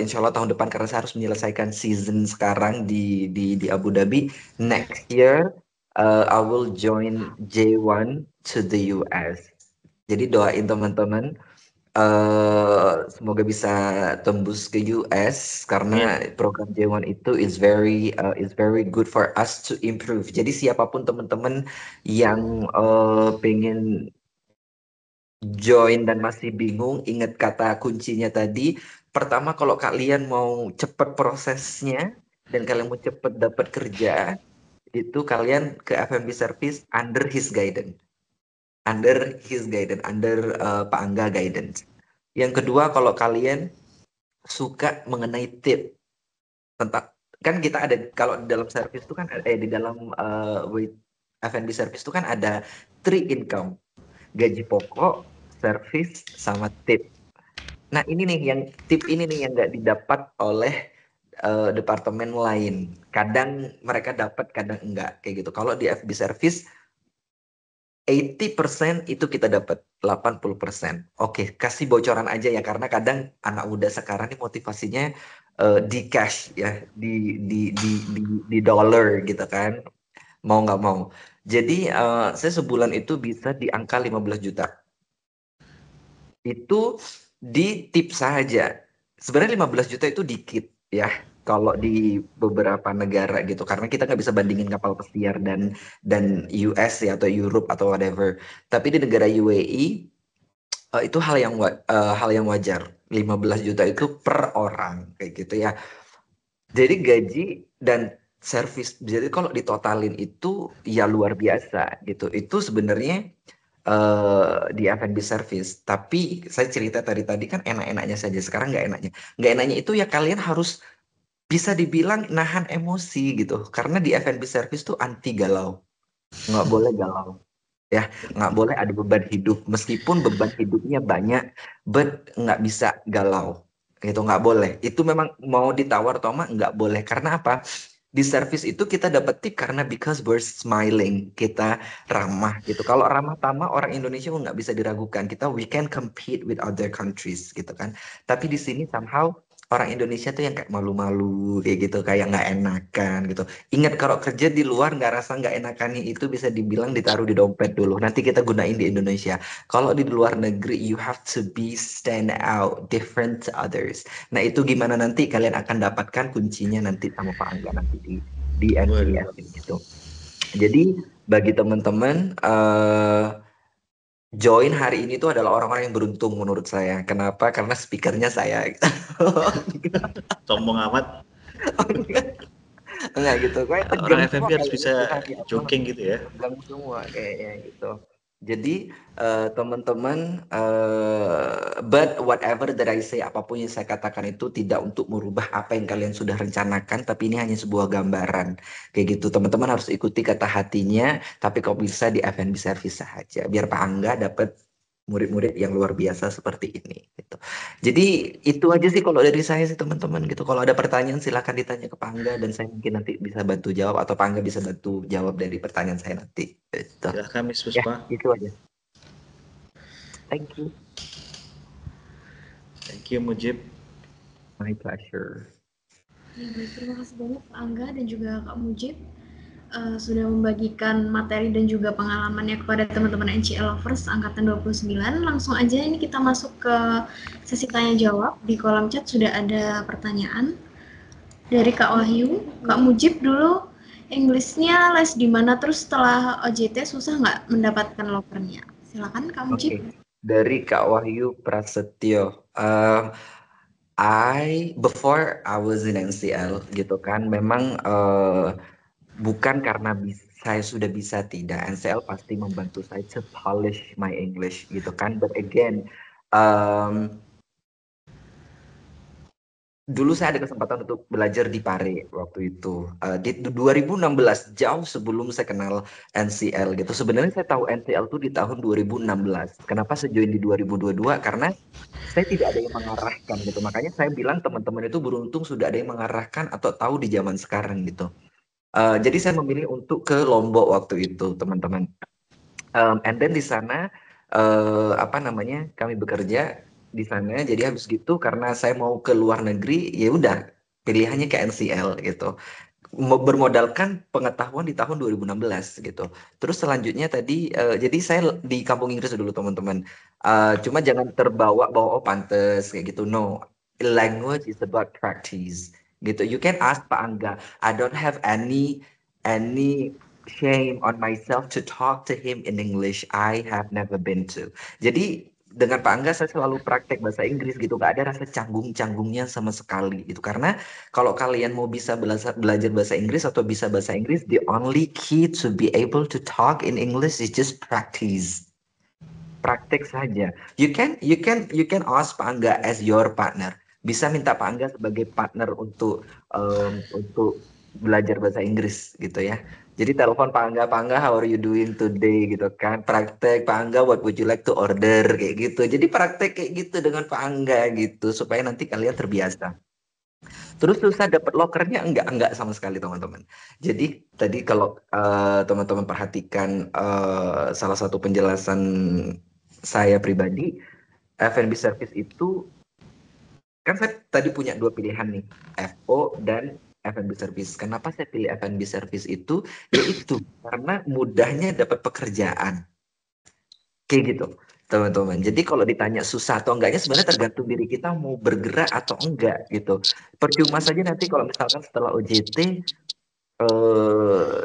insya Allah tahun depan, karena saya harus menyelesaikan season sekarang di Abu Dhabi. Next year I will join J1 to the US. Jadi doain teman-teman semoga bisa tembus ke US, karena program J1 itu is very good for us to improve. Jadi siapapun teman-teman yang pengen join dan masih bingung, ingat kata kuncinya tadi. Pertama, kalau kalian mau cepat prosesnya dan kalian mau cepat dapat kerja, itu kalian ke F&B service under his guidance. Under Pak Angga guidance. Yang kedua, kalau kalian suka mengenai tip tentang, kan kita ada, kalau di dalam service itu kan di dalam F&B service itu kan ada 3 income, gaji pokok, service, sama tip. Nah ini nih yang tip ini nih yang nggak didapat oleh departemen lain. Kadang mereka dapat, kadang enggak kayak gitu. Kalau di F&B service 80% itu kita dapat, 80%. Oke, kasih bocoran aja ya, karena kadang anak muda sekarang nih motivasinya di cash ya, di dollar gitu kan. Mau nggak mau. Jadi saya sebulan itu bisa di angka 15 juta. Itu di tip saja. Sebenarnya 15 juta itu dikit ya, kalau di beberapa negara gitu, karena kita nggak bisa bandingin kapal pesiar dan US ya, atau Europe atau whatever. Tapi di negara UAE itu hal yang wajar. 15 juta itu per orang kayak gitu ya. Jadi gaji dan service, jadi kalau ditotalin itu ya luar biasa gitu. Itu sebenarnya di F&B service. Tapi saya cerita tadi kan enak-enaknya saja. Sekarang nggak enaknya. Nggak enaknya itu ya kalian harus bisa dibilang nahan emosi gitu. Karena di F&B service tuh anti galau. Nggak boleh galau. Ya, nggak boleh ada beban hidup. Meskipun beban hidupnya banyak, but nggak bisa galau. Gitu, nggak boleh. Itu memang mau ditawar atau nggak boleh. Karena apa? Di service itu kita dapat tip karena because we're smiling, kita ramah gitu. Kalau ramah tamah orang Indonesia nggak bisa diragukan. We can compete with other countries gitu kan. Tapi di sini somehow orang Indonesia tuh yang kayak malu-malu kayak gitu, kayak nggak enakan gitu. Ingat kalau kerja di luar nggak enakannya itu bisa dibilang ditaruh di dompet dulu. Nanti kita gunain di Indonesia. Kalau di luar negeri you have to be stand out, different to others. Nah itu gimana nanti kalian akan dapatkan kuncinya nanti sama Pak Angga nanti di NCS gitu. Jadi bagi teman-teman join hari ini tuh adalah orang-orang yang beruntung menurut saya. Kenapa? Karena speakernya saya. Sombong amat. Enggak gitu. Orang FNB harus bisa joking gitu ya. Tegang semua kayaknya gitu. Jadi teman-teman, but whatever that I say, apapun yang saya katakan itu tidak untuk merubah apa yang kalian sudah rencanakan, tapi ini hanya sebuah gambaran kayak gitu. Teman-teman harus ikuti kata hatinya, tapi kalau bisa di F&B service saja, biar Pak Angga dapat murid-murid yang luar biasa seperti ini gitu. Jadi itu aja sih kalau dari saya sih teman-teman gitu. Kalau ada pertanyaan silakan ditanya ke Pak Angga dan saya mungkin nanti bisa bantu jawab atau Pak Angga bisa bantu jawab dari pertanyaan saya nanti. Gitu. Silakan Miss Puspa. Ya, itu aja. Thank you. Thank you Mujib. My pleasure. Ya, baik, terima kasih banyak Pak Angga dan juga Kak Mujib sudah membagikan materi dan juga pengalamannya kepada teman-teman NCL Lovers angkatan 29. Langsung aja ini kita masuk ke sesi tanya jawab. Di kolom chat sudah ada pertanyaan dari Kak Wahyu. Kak Mujib dulu Englishnya les di mana, terus setelah OJT susah nggak mendapatkan lokernya? Silakan Kak Mujib. Dari Kak Wahyu Prasetyo. Before I was in NCL gitu kan, memang bukan karena saya sudah bisa, tidak. NCL pasti membantu saya to polish my English gitu kan. But again, dulu saya ada kesempatan untuk belajar di Pare waktu itu. Di 2016, jauh sebelum saya kenal NCL gitu. Sebenarnya saya tahu NCL itu di tahun 2016. Kenapa saya join di 2022? Karena saya tidak ada yang mengarahkan gitu. Makanya saya bilang teman-teman itu beruntung sudah ada yang mengarahkan atau tahu di zaman sekarang gitu. Jadi saya memilih untuk ke Lombok waktu itu, teman-teman. And then di sana kami bekerja di sana. Jadi habis gitu karena saya mau ke luar negeri, ya udah pilihannya ke NCL gitu. Bermodalkan pengetahuan di tahun 2016 gitu. Terus selanjutnya tadi, jadi saya di kampung Inggris dulu teman-teman. Cuma jangan terbawa oh pantes kayak gitu. No, language is about practice gitu. You can ask Pak Angga. I don't have any shame on myself to talk to him in English. I have never been to. Jadi dengan Pak Angga saya selalu praktek bahasa Inggris gitu, gak ada rasa canggung-canggungnya sama sekali gitu. Karena kalau kalian mau bisa belajar bahasa Inggris atau bisa bahasa Inggris, the only key to be able to talk in English is just practice. Praktek saja. You can ask Pak Angga as your partner. Bisa minta Pak Angga sebagai partner untuk belajar bahasa Inggris gitu ya. Jadi telepon Pak Angga, how are you doing today gitu kan. Praktek Pak Angga, what would you like to order kayak gitu. Jadi praktek kayak gitu dengan Pak Angga gitu supaya nanti kalian terbiasa. Terus susah dapat lokernya enggak sama sekali teman-teman. Jadi tadi kalau teman-teman perhatikan salah satu penjelasan saya pribadi, F&B service itu kan saya tadi punya dua pilihan nih, FO dan F&B service. Kenapa saya pilih F&B service itu? Yaitu karena mudahnya dapat pekerjaan. Kayak gitu, teman-teman. Jadi kalau ditanya susah atau enggaknya sebenarnya tergantung diri kita mau bergerak atau enggak gitu. Percuma saja nanti kalau misalkan setelah OJT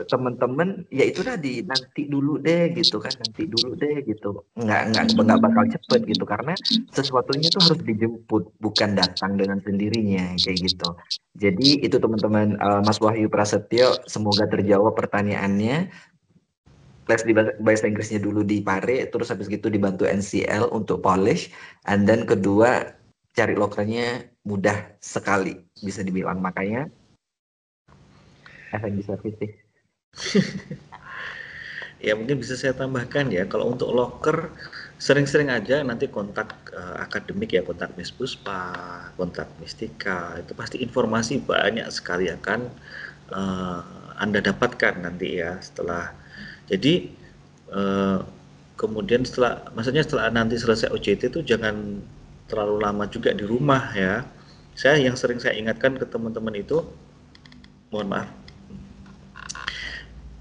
teman-teman ya itu tadi nanti dulu deh gitu kan, nanti dulu deh gitu. Enggak bakal cepet gitu karena sesuatunya itu harus dijemput, bukan datang dengan sendirinya kayak gitu. Jadi itu teman-teman, Mas Wahyu Prasetyo, semoga terjawab pertanyaannya. Les di bahasa Inggrisnya dulu di Pare, terus habis gitu dibantu NCL untuk polish, and then kedua cari lokernya mudah sekali bisa dibilang, makanya F&B service sih. Ya mungkin bisa saya tambahkan ya, kalau untuk loker sering-sering aja nanti kontak akademik ya, kontak Miss Puspa, kontak Mistika, itu pasti informasi banyak sekali akan Anda dapatkan nanti ya setelah. Jadi kemudian maksudnya setelah nanti selesai OJT itu jangan terlalu lama juga di rumah ya. Yang sering saya ingatkan ke teman-teman itu, mohon maaf,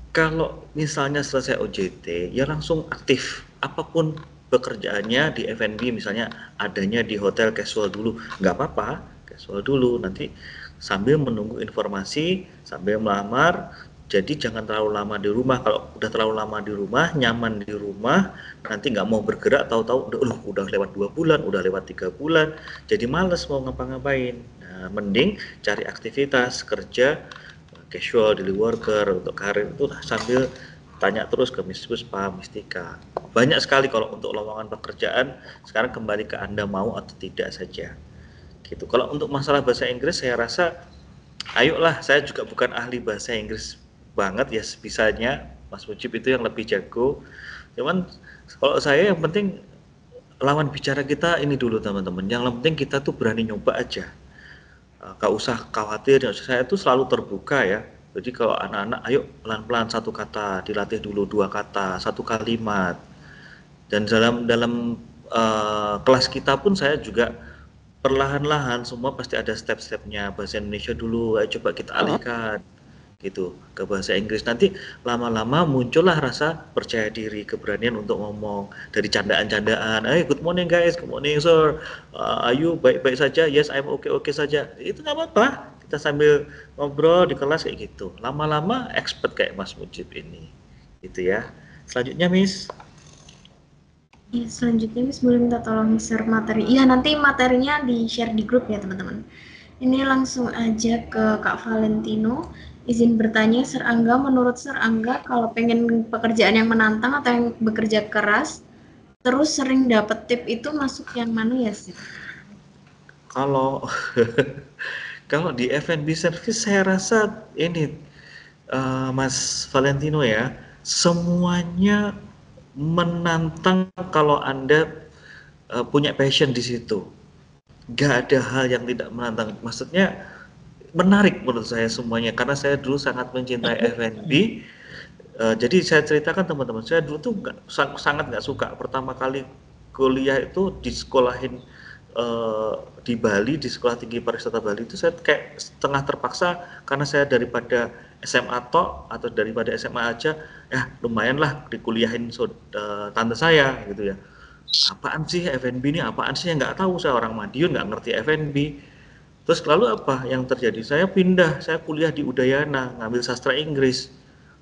kalau misalnya selesai OJT ya langsung aktif, apapun pekerjaannya di F&B, misalnya adanya di hotel casual dulu, nggak apa-apa, casual dulu, nanti sambil menunggu informasi, sambil melamar. Jadi jangan terlalu lama di rumah. Kalau udah terlalu lama di rumah, nyaman di rumah, nanti nggak mau bergerak, tahu-tahu udah lewat 2 bulan, udah lewat 3 bulan, jadi males mau ngapa-ngapain. Nah, mending cari aktivitas kerja casual, daily worker, untuk karir itu sambil tanya terus ke Miss Puspa, Mistika. Banyak sekali kalau untuk lowongan pekerjaan, sekarang kembali ke Anda mau atau tidak saja. Gitu. Kalau untuk masalah bahasa Inggris, saya rasa ayolah, saya juga bukan ahli bahasa Inggris banget ya, sebisanya Mas Mujib itu yang lebih jago. Cuman kalau saya yang penting lawan bicara kita ini dulu teman-teman. Yang penting kita tuh berani nyoba aja. Gak usah khawatir, saya tuh selalu terbuka ya. Jadi kalau anak-anak, ayo pelan-pelan satu kata, dilatih dulu 2 kata, 1 kalimat. Dan dalam kelas kita pun saya juga perlahan-lahan semua pasti ada step-stepnya. Bahasa Indonesia dulu, ayo coba kita alihkan gitu ke bahasa Inggris. Nanti lama-lama muncullah rasa percaya diri, keberanian untuk ngomong dari candaan-candaan. Good morning guys, good morning sir, Ayu baik-baik saja, yes I'm okay saja. Itu nggak apa-apa, kita sambil ngobrol di kelas kayak gitu. Lama-lama expert kayak Mas Mujib ini, gitu ya. Selanjutnya Miss. Ya, selanjutnya Miss boleh minta tolong share materi. Iya, nanti materinya di share di grup ya teman-teman. Ini langsung aja ke Kak Valentino. Izin bertanya, Sir Angga, menurut Sir Angga, kalau pengen pekerjaan yang menantang atau yang bekerja keras, terus sering dapat tip itu masuk yang mana ya sih? Kalau di F&B service saya rasa ini Mas Valentino ya, semuanya menantang kalau Anda punya passion di situ. Gak ada hal yang tidak menantang. Maksudnya menarik menurut saya semuanya, karena saya dulu sangat mencintai F&B. Jadi saya ceritakan teman-teman, saya dulu tuh sangat nggak suka. Pertama kali kuliah itu di sekolahin di Bali, di Sekolah Tinggi Pariwisata Bali itu saya kayak setengah terpaksa, karena saya daripada SMA atau daripada SMA aja, ya lumayan lah dikuliahin tante saya gitu ya. Apaan sih F&B ini, apaan sih, yang nggak tahu, saya orang Madiun nggak ngerti F&B. Terus lalu apa yang terjadi? Saya pindah, saya kuliah di Udayana, ngambil sastra Inggris.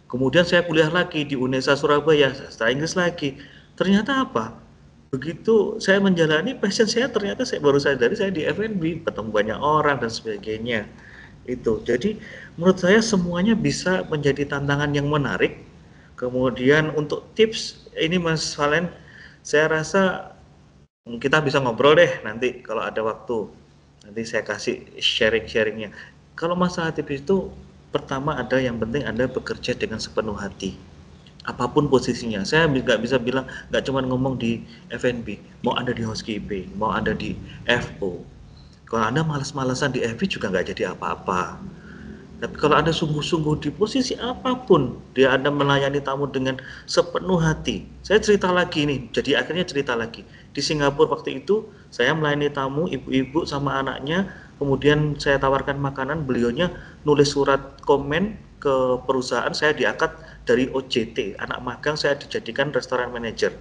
Kemudian saya kuliah lagi di UNESA Surabaya, sastra Inggris lagi. Ternyata apa? Begitu saya menjalani passion saya, ternyata saya baru sadari saya di F&B, ketemu banyak orang dan sebagainya. Itu. Jadi menurut saya semuanya bisa menjadi tantangan yang menarik. Kemudian untuk tips ini Mas Valen, saya rasa kita bisa ngobrol deh nanti kalau ada waktu. Nanti saya kasih sharing-sharingnya. Kalau masalah tips itu, pertama ada yang penting Anda bekerja dengan sepenuh hati. Apapun posisinya, saya nggak bisa bilang, nggak cuma ngomong di F&B, mau Anda di housekeeping, mau Anda di FO. Kalau Anda malas-malasan di FB juga nggak jadi apa-apa. Tapi kalau Anda sungguh-sungguh di posisi apapun, dia Anda melayani tamu dengan sepenuh hati. Saya cerita lagi nih, jadi akhirnya cerita lagi. Di Singapura waktu itu, saya melayani tamu, ibu-ibu sama anaknya, kemudian saya tawarkan makanan, beliaunya nulis surat komen ke perusahaan, saya diangkat dari OJT, anak magang saya dijadikan restoran manager.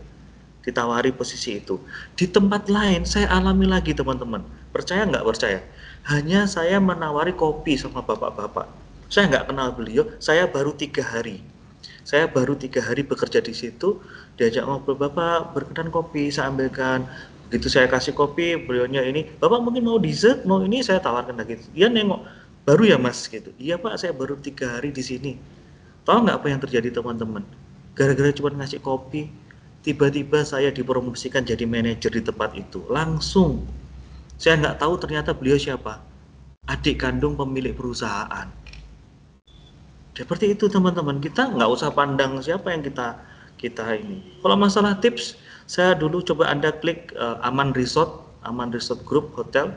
Ditawari posisi itu. Di tempat lain, saya alami lagi teman-teman. Percaya nggak percaya? Hanya saya menawari kopi sama bapak-bapak. Saya nggak kenal beliau, saya baru 3 hari. Saya baru 3 hari bekerja di situ, diajak ngobrol, Bapak berkenan kopi, saya ambilkan. Begitu saya kasih kopi, beliaunya ini, Bapak mungkin mau dessert, mau ini, saya tawarkan lagi. Dia nengok, baru ya Mas gitu. Iya Pak, saya baru 3 hari di sini. Tahu nggak apa yang terjadi teman-teman? Gara-gara cuma ngasih kopi, tiba-tiba saya dipromosikan jadi manajer di tempat itu. Langsung. Saya nggak tahu ternyata beliau siapa. Adik kandung pemilik perusahaan. Seperti itu teman-teman. Kita nggak usah pandang siapa yang kita ini. Kalau masalah tips, saya dulu coba Anda klik Aman Resort Group Hotel.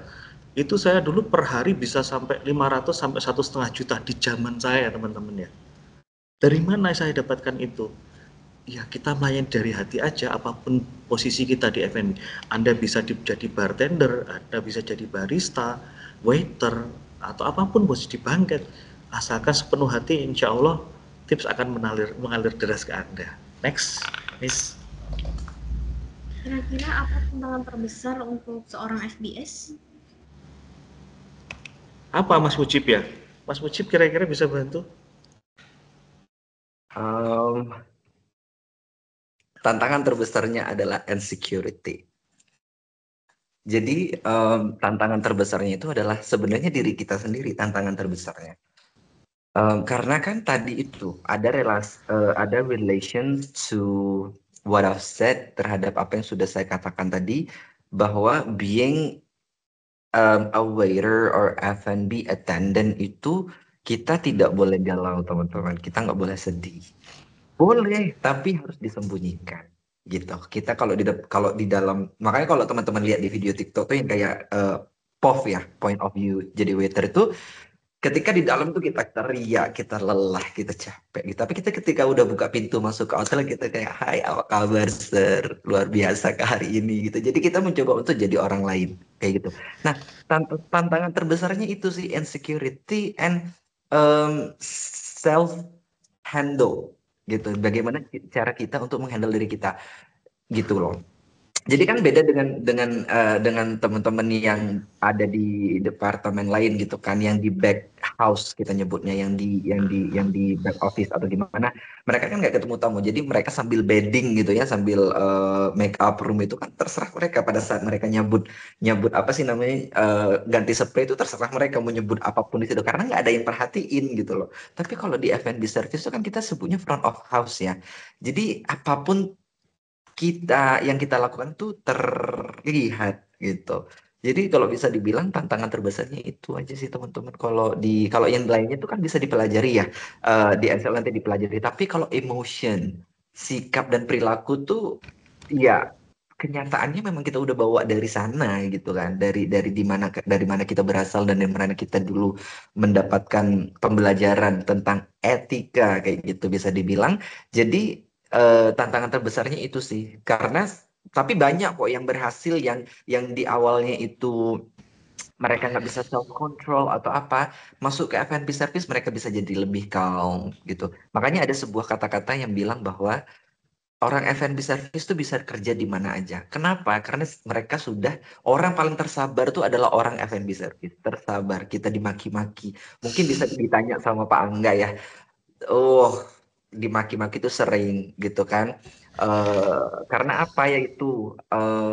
Itu saya dulu per hari bisa sampai 500 sampai 1,5 juta di zaman saya, teman-teman ya. Dari mana saya dapatkan itu? Ya kita melayani dari hati aja, apapun posisi kita di F&B. Anda bisa jadi bartender, Anda bisa jadi barista, waiter, atau apapun posisi di banket. Asalkan sepenuh hati, insya Allah tips akan mengalir deras ke Anda. Next, Miss. Kira-kira apa tantangan terbesar untuk seorang FBS? Apa Mas Mujib ya? Mas Mujib kira-kira bisa bantu? Tantangan terbesarnya adalah insecurity. Jadi tantangan terbesarnya itu adalah sebenarnya diri kita sendiri, tantangan terbesarnya. Karena kan tadi itu ada relation to what I've said terhadap apa yang sudah saya katakan tadi, bahwa being a waiter or F&B attendant itu kita tidak boleh galau, teman-teman. Kita nggak boleh sedih. Boleh, tapi harus disembunyikan gitu. Kita kalau di dalam, makanya kalau teman-teman lihat di video TikTok tuh yang kayak POV ya, point of view jadi waiter itu, ketika di dalam tuh kita teriak, kita lelah, kita capek gitu. Tapi kita ketika udah buka pintu masuk ke hotel, kita kayak, hai apa kabar sir, luar biasa ke hari ini gitu. Jadi kita mencoba untuk jadi orang lain kayak gitu. Nah, tantangan terbesarnya itu sih insecurity and self handle gitu. Bagaimana cara kita untuk menghandle diri kita gitu loh. Jadi kan beda dengan teman-teman yang ada di departemen lain gitu kan, yang di back house kita nyebutnya, yang di back office atau gimana. Mereka kan nggak ketemu tamu, jadi mereka sambil bedding gitu ya, sambil make up room itu kan terserah mereka pada saat mereka nyebut apa sih namanya ganti spray itu terserah mereka mau nyebut apapun di situ karena nggak ada yang perhatiin gitu loh. Tapi kalau di F&B service itu kan kita sebutnya front of house ya. Jadi apapun yang kita lakukan tuh terlihat gitu. Jadi kalau bisa dibilang tantangan terbesarnya itu aja sih teman-teman. Kalau yang lainnya itu kan bisa dipelajari ya, di Excel nanti dipelajari. Tapi kalau emotion, sikap dan perilaku tuh ya kenyataannya memang kita udah bawa dari sana gitu kan, dari mana kita berasal dan dari mana kita dulu mendapatkan pembelajaran tentang etika kayak gitu bisa dibilang. Jadi tantangan terbesarnya itu sih, karena tapi banyak kok yang berhasil yang di awalnya itu mereka nggak bisa self control atau apa, masuk ke F&B service mereka bisa jadi lebih calm gitu. Makanya ada sebuah kata-kata yang bilang bahwa orang F&B service itu bisa kerja di mana aja. Kenapa? Karena mereka sudah, orang paling tersabar tuh adalah orang F&B service. Tersabar, kita dimaki-maki. Mungkin bisa ditanya sama Pak Angga ya. Oh, dimaki-maki itu sering gitu kan. Karena apa ya itu?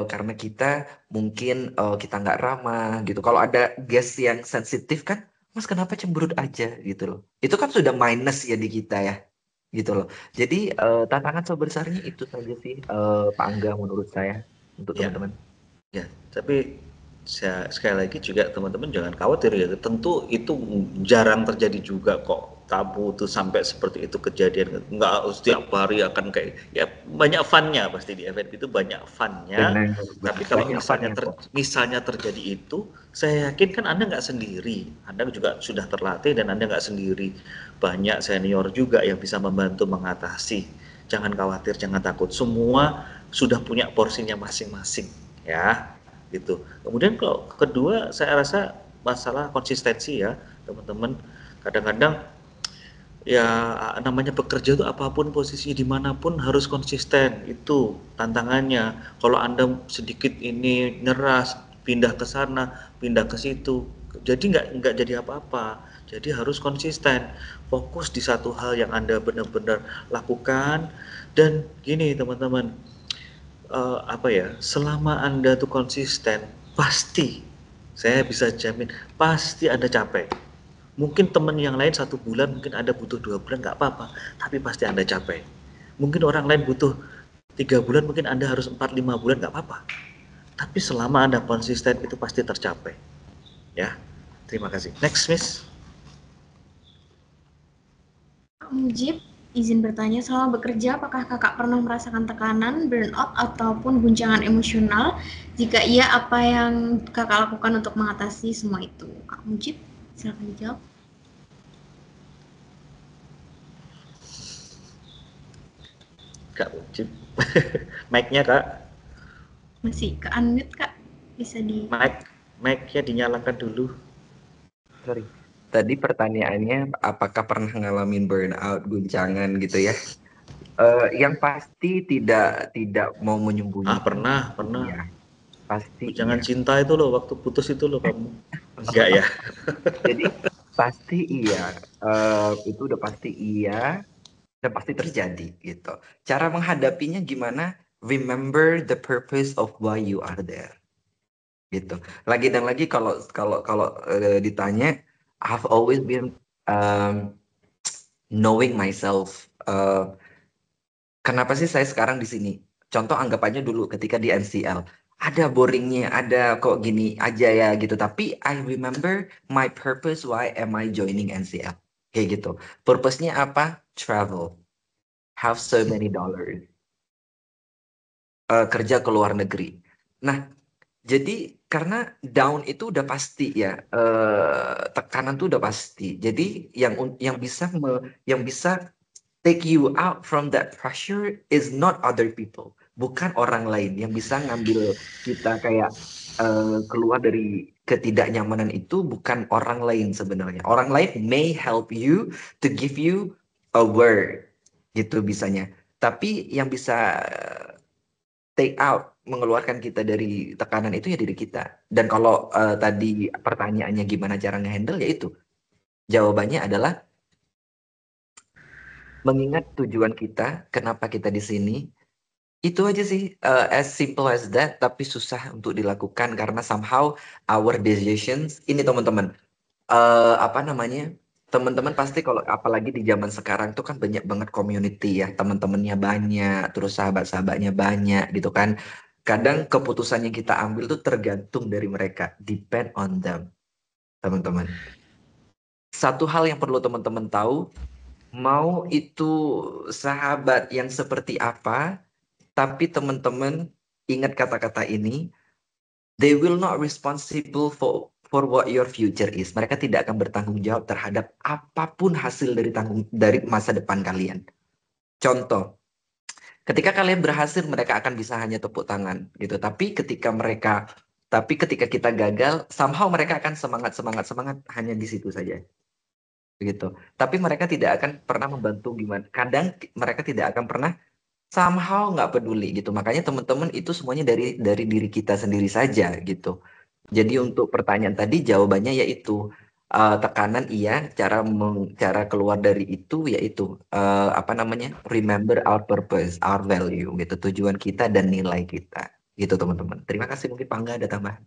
Karena kita mungkin kita nggak ramah gitu. Kalau ada guest yang sensitif kan, Mas kenapa cemberut aja gitu loh. Itu kan sudah minus ya di kita ya gitu loh. Jadi tantangan terbesarnya itu saja sih Pak Angga menurut saya untuk teman-teman. Ya, tapi sekali lagi juga teman-teman jangan khawatir ya. Tentu itu jarang terjadi juga kok. Tabu tuh sampai seperti itu kejadian. Nggak setiap hari akan kayak ya banyak funnya pasti di event itu banyak funnya. Tapi kalau misalnya terjadi itu, saya yakin kan Anda nggak sendiri. Anda juga sudah terlatih dan Anda nggak sendiri. Banyak senior juga yang bisa membantu mengatasi. Jangan khawatir, jangan takut. Semua sudah punya porsinya masing-masing ya gitu. Kemudian kalau kedua saya rasa masalah konsistensi ya teman-teman. Kadang-kadang ya namanya bekerja itu apapun posisi dimanapun harus konsisten, itu tantangannya. Kalau Anda sedikit ini nyeras, pindah ke sana, pindah ke situ, jadi nggak jadi apa-apa. Jadi harus konsisten, fokus di satu hal yang Anda benar-benar lakukan. Dan gini teman-teman, selama Anda tuh konsisten, pasti saya bisa jamin pasti Anda capek. Mungkin teman yang lain 1 bulan, mungkin Anda butuh 2 bulan, nggak apa-apa, tapi pasti Anda capek. Mungkin orang lain butuh 3 bulan, mungkin Anda harus 4-5 bulan, nggak apa-apa. Tapi selama Anda konsisten itu pasti tercapai. Ya, terima kasih. Next, Miss. Pak Mujib, Izin bertanya, selama bekerja, apakah kakak pernah merasakan tekanan, burnout, ataupun guncangan emosional? Jika iya, apa yang kakak lakukan untuk mengatasi semua itu? Kak Mujib, silakan dijawab. Kak Ucip. Mic-nya Kak. Masih ke unmute Kak, bisa di... Mic-nya dinyalakan dulu. Sorry. Tadi pertanyaannya apakah pernah ngalamin burnout, guncangan gitu ya? Yang pasti tidak mau menyembunyikan. Pernah. Ya, pasti. Jangan cinta itu loh, waktu putus itu loh kamu. Enggak ya? Jadi pasti iya. Itu udah pasti iya. Dan pasti terjadi gitu. Cara menghadapinya gimana? Remember the purpose of why you are there. Gitu. Lagi dan lagi kalau ditanya, I've always been knowing myself. Kenapa sih saya sekarang di sini? Contoh anggapannya dulu ketika di NCL. Ada boringnya, ada kok gini aja ya gitu. Tapi I remember my purpose, why am I joining NCL? Kayak gitu. Purpose-nya apa? Travel. Have so many dollars. Kerja ke luar negeri. Nah, jadi karena down itu udah pasti ya, tekanan tuh udah pasti. Jadi yang bisa take you out from that pressure is not other people, bukan orang lain yang bisa ngambil kita kayak keluar dari ketidaknyamanan itu, bukan orang lain sebenarnya. Orang lain may help you to give you a word gitu bisanya. Tapi yang bisa take out, mengeluarkan kita dari tekanan itu ya diri kita. Dan kalau tadi pertanyaannya gimana cara ngehandle, ya itu jawabannya adalah mengingat tujuan kita, kenapa kita di sini. Itu aja sih, as simple as that, tapi susah untuk dilakukan karena somehow our decisions, ini teman-teman, teman-teman pasti kalau apalagi di zaman sekarang tuh kan banyak banget community ya, teman-temannya banyak, terus sahabat-sahabatnya banyak gitu kan. Kadang keputusan yang kita ambil tuh tergantung dari mereka, depend on them, teman-teman. Satu hal yang perlu teman-teman tahu, mau itu sahabat yang seperti apa, tapi teman-teman ingat kata-kata ini, they will not responsible for what your future is. Mereka tidak akan bertanggung jawab terhadap apapun hasil dari masa depan kalian. Contoh, ketika kalian berhasil, mereka akan bisa hanya tepuk tangan gitu. Tapi ketika kita gagal, somehow mereka akan semangat hanya di situ saja. Begitu. Tapi mereka tidak akan pernah membantu gimana. Kadang mereka tidak akan pernah, somehow nggak peduli gitu. Makanya teman-teman itu semuanya dari diri kita sendiri saja gitu. Jadi untuk pertanyaan tadi jawabannya yaitu tekanan iya, cara keluar dari itu yaitu remember our purpose, our value gitu, tujuan kita dan nilai kita gitu teman-teman. Terima kasih, mungkin Pangga ada tambahan.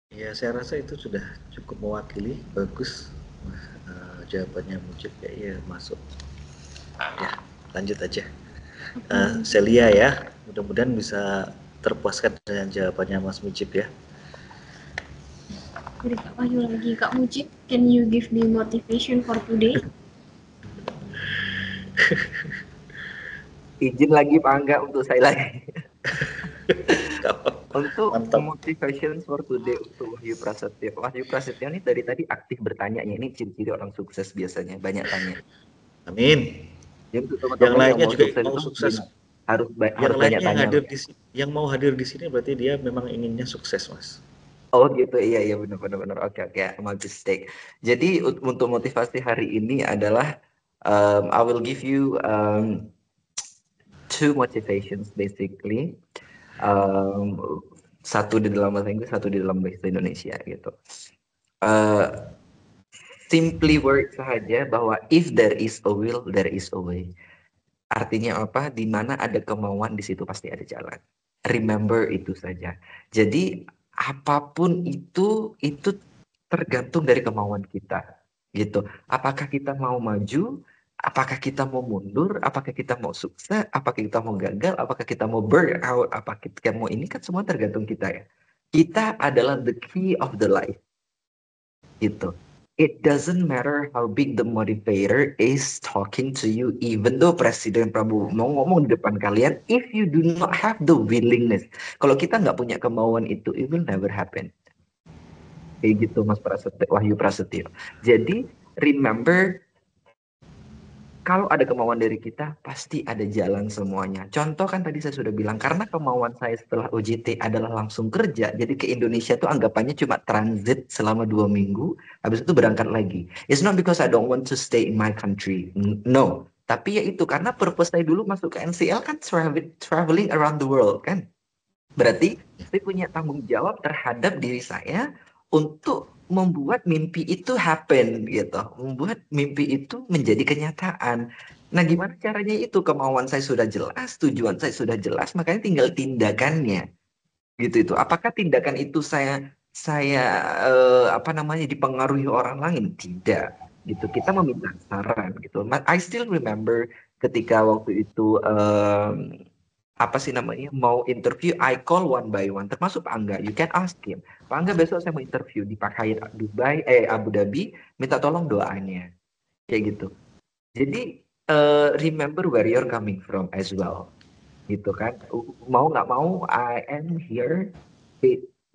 Ya, saya rasa itu sudah cukup mewakili, bagus. Jawabannya Mujib ya masuk. Ya, lanjut aja. Celia ya, mudah-mudahan bisa terpuaskan dengan jawabannya Mas Mujib ya. Jadi Kak Wahyu lagi, Kak Mujib, can you give me motivation for today? Izin lagi Pak Angga untuk saya lagi. Untuk Mantap. motivation for today untuk Wahyu Prasetyo. Wahyu Prasetyo ini dari tadi aktif bertanya, ini ciri-ciri orang sukses biasanya, banyak tanya. Amin. Jadi yang lainnya juga mau sukses. Harus yang banyak lainnya tanya. Yang mau hadir di sini berarti dia memang inginnya sukses, Mas. Oh gitu, iya benar. Oke, my mistake. Jadi untuk motivasi hari ini adalah I will give you two motivations basically. Satu di dalam bahasa Inggris, satu di dalam bahasa Indonesia gitu. Simply word saja bahwa if there is a will, there is a way. Artinya apa? Di mana ada kemauan, di situ pasti ada jalan. Remember itu saja. Jadi apapun itu tergantung dari kemauan kita, gitu. Apakah kita mau maju? Apakah kita mau mundur? Apakah kita mau sukses? Apakah kita mau gagal? Apakah kita mau burn out? Apakah kita mau ini? Kan semua tergantung kita ya. Kita adalah the key of the life. Gitu. it doesn't matter how big the motivator is talking to you, even though Presiden Prabowo mau ngomong di depan kalian, if you do not have the willingness, kalau kita nggak punya kemauan itu, it will never happen. Kayak gitu Mas Prasetyo, Wahyu Prasetyo. Jadi remember, kalau ada kemauan dari kita, pasti ada jalan semuanya. Contoh kan tadi saya sudah bilang, karena kemauan saya setelah OJT adalah langsung kerja, jadi ke Indonesia tuh anggapannya cuma transit selama 2 minggu, habis itu berangkat lagi. It's not because I don't want to stay in my country, no. Tapi ya itu, karena purpose saya dulu masuk ke NCL kan traveling around the world kan. Berarti saya punya tanggung jawab terhadap diri saya untuk membuat mimpi itu happen gitu, membuat mimpi itu menjadi kenyataan. Nah, gimana caranya itu? Kemauan saya sudah jelas, tujuan saya sudah jelas, makanya tinggal tindakannya. Gitu itu. Apakah tindakan itu saya dipengaruhi orang lain? Tidak. Gitu. Kita meminta saran gitu. I still remember ketika waktu itu mau interview, I call one by one, termasuk Pak Angga. You can ask him, Pak Angga besok saya mau interview di Pak Hyatt Abu Dhabi, minta tolong doanya, kayak gitu. Jadi remember where you're coming from as well, gitu kan. Mau nggak mau, I am here.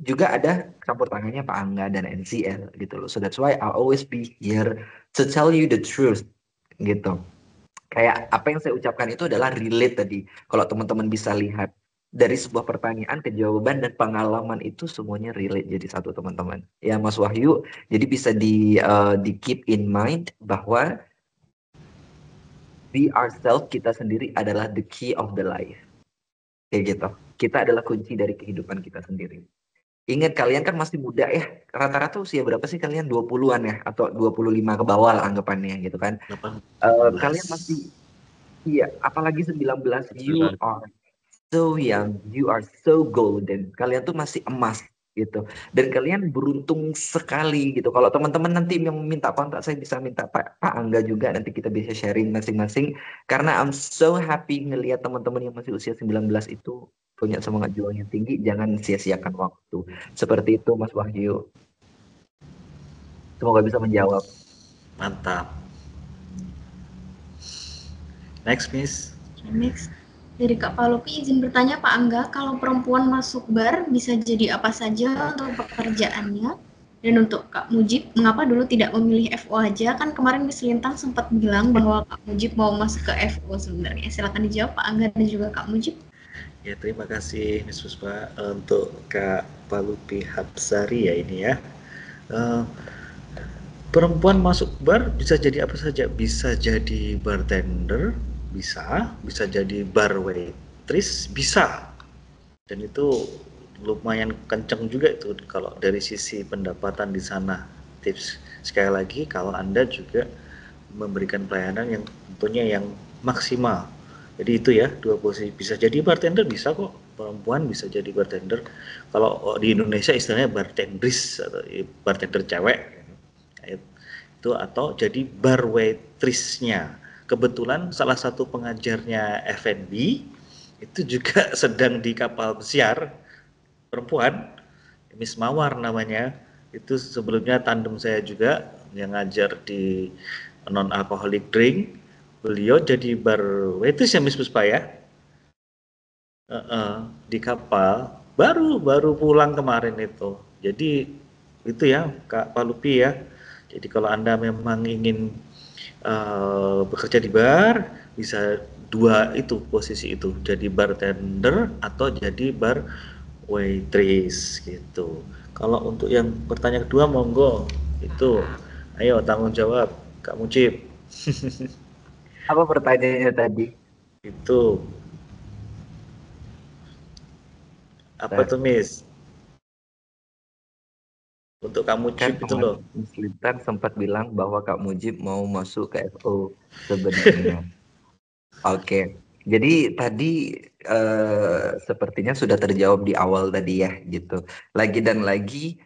Juga ada campur tangannya Pak Angga dan NCL gitu loh. So that's why I'll always be here to tell you the truth, gitu. Kayak apa yang saya ucapkan itu adalah relate tadi. Kalau teman-teman bisa lihat dari sebuah pertanyaan ke jawaban dan pengalaman itu semuanya relate jadi satu teman-teman. Ya Mas Wahyu, jadi bisa di keep in mind bahwa be ourselves, kita sendiri adalah the key of the life. Kayak gitu. Kita adalah kunci dari kehidupan kita sendiri. Ingat kalian kan masih muda ya. Rata-rata usia berapa sih kalian? 20-an ya atau 25 ke bawah lah anggapannya gitu kan. Kalian masih apalagi 19, you are so young, you are so golden. Kalian tuh masih emas gitu. Dan kalian beruntung sekali gitu. Kalau teman-teman nanti yang minta kontak, saya bisa minta Pak Angga juga, nanti kita bisa sharing masing-masing. Karena I'm so happy ngelihat teman-teman yang masih usia 19 itu punya semangat juang yang tinggi, jangan sia-siakan waktu. Seperti itu Mas Wahyu. Semoga bisa menjawab. Mantap. Next, Miss. Next. Dari Kak Palupi, izin bertanya Pak Angga, kalau perempuan masuk bar bisa jadi apa saja untuk pekerjaannya? Dan untuk Kak Mujib, mengapa dulu tidak memilih FO aja? Kan kemarin Miss Lintang sempat bilang bahwa Kak Mujib mau masuk ke FO sebenarnya. Silakan dijawab Pak Angga dan juga Kak Mujib. Ya, terima kasih Miss Puspa untuk Kak Palupi Hapsari ya ini ya. Perempuan masuk bar bisa jadi apa saja, bisa jadi bartender, bisa jadi bar waitress, bisa. Dan itu lumayan kenceng juga itu kalau dari sisi pendapatan di sana. Tips sekali lagi, kalau Anda juga memberikan pelayanan yang tentunya yang maksimal. Jadi itu ya, dua posisi. Bisa jadi bartender, bisa kok. Perempuan bisa jadi bartender. Kalau di Indonesia istilahnya bartendris atau bartender cewek. Itu atau jadi bar waitress-nya. Kebetulan salah satu pengajarnya F&B itu juga sedang di kapal pesiar perempuan, Miss Mawar namanya. Itu sebelumnya tandem saya juga yang ngajar di non-alcoholic drink. Beliau jadi bar waitress ya Miss Puspa ya. Di kapal baru pulang kemarin itu. Jadi itu ya Kak Palupi ya. Jadi kalau Anda memang ingin bekerja di bar, bisa dua itu posisi itu, jadi bartender atau jadi bar waitress gitu. Kalau untuk yang pertanyaan kedua monggo itu, ayo tanggung jawab Kak Mujib. Apa pertanyaannya tadi? Itu apa tuh Miss? Untuk Kak Mujib kan itu loh. Miss Lintang sempat bilang bahwa Kak Mujib mau masuk ke FO sebenarnya. Oke. Jadi tadi sepertinya sudah terjawab di awal tadi ya gitu. Lagi dan lagi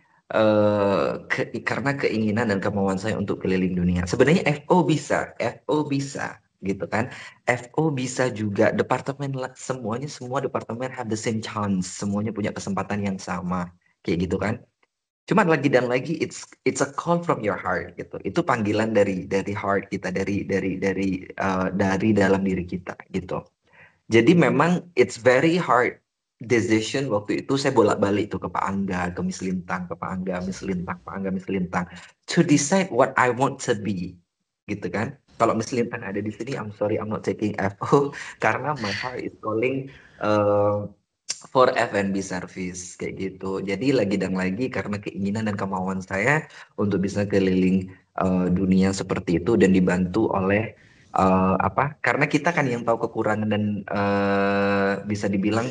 karena keinginan dan kemauan saya untuk keliling dunia. Sebenarnya FO bisa gitu kan. FO bisa juga, departemen semua departemen have the same chance, semuanya punya kesempatan yang sama kayak gitu kan. Cuman lagi dan lagi it's a call from your heart gitu. Itu panggilan dari heart kita, dari dalam diri kita gitu. Jadi memang it's very hard decision waktu itu. Saya bolak-balik tuh ke Pak Angga, ke Miss Lintang, ke Pak Angga, Miss Lintang, Pak Angga, Miss Lintang, to decide what I want to be, gitu kan. Kalau Miss Lintang ada di sini, I'm sorry I'm not taking FO karena my heart is calling for F&B service kayak gitu. Jadi lagi dan lagi karena keinginan dan kemauan saya untuk bisa keliling dunia seperti itu dan dibantu oleh karena kita kan yang tahu kekurangan dan bisa dibilang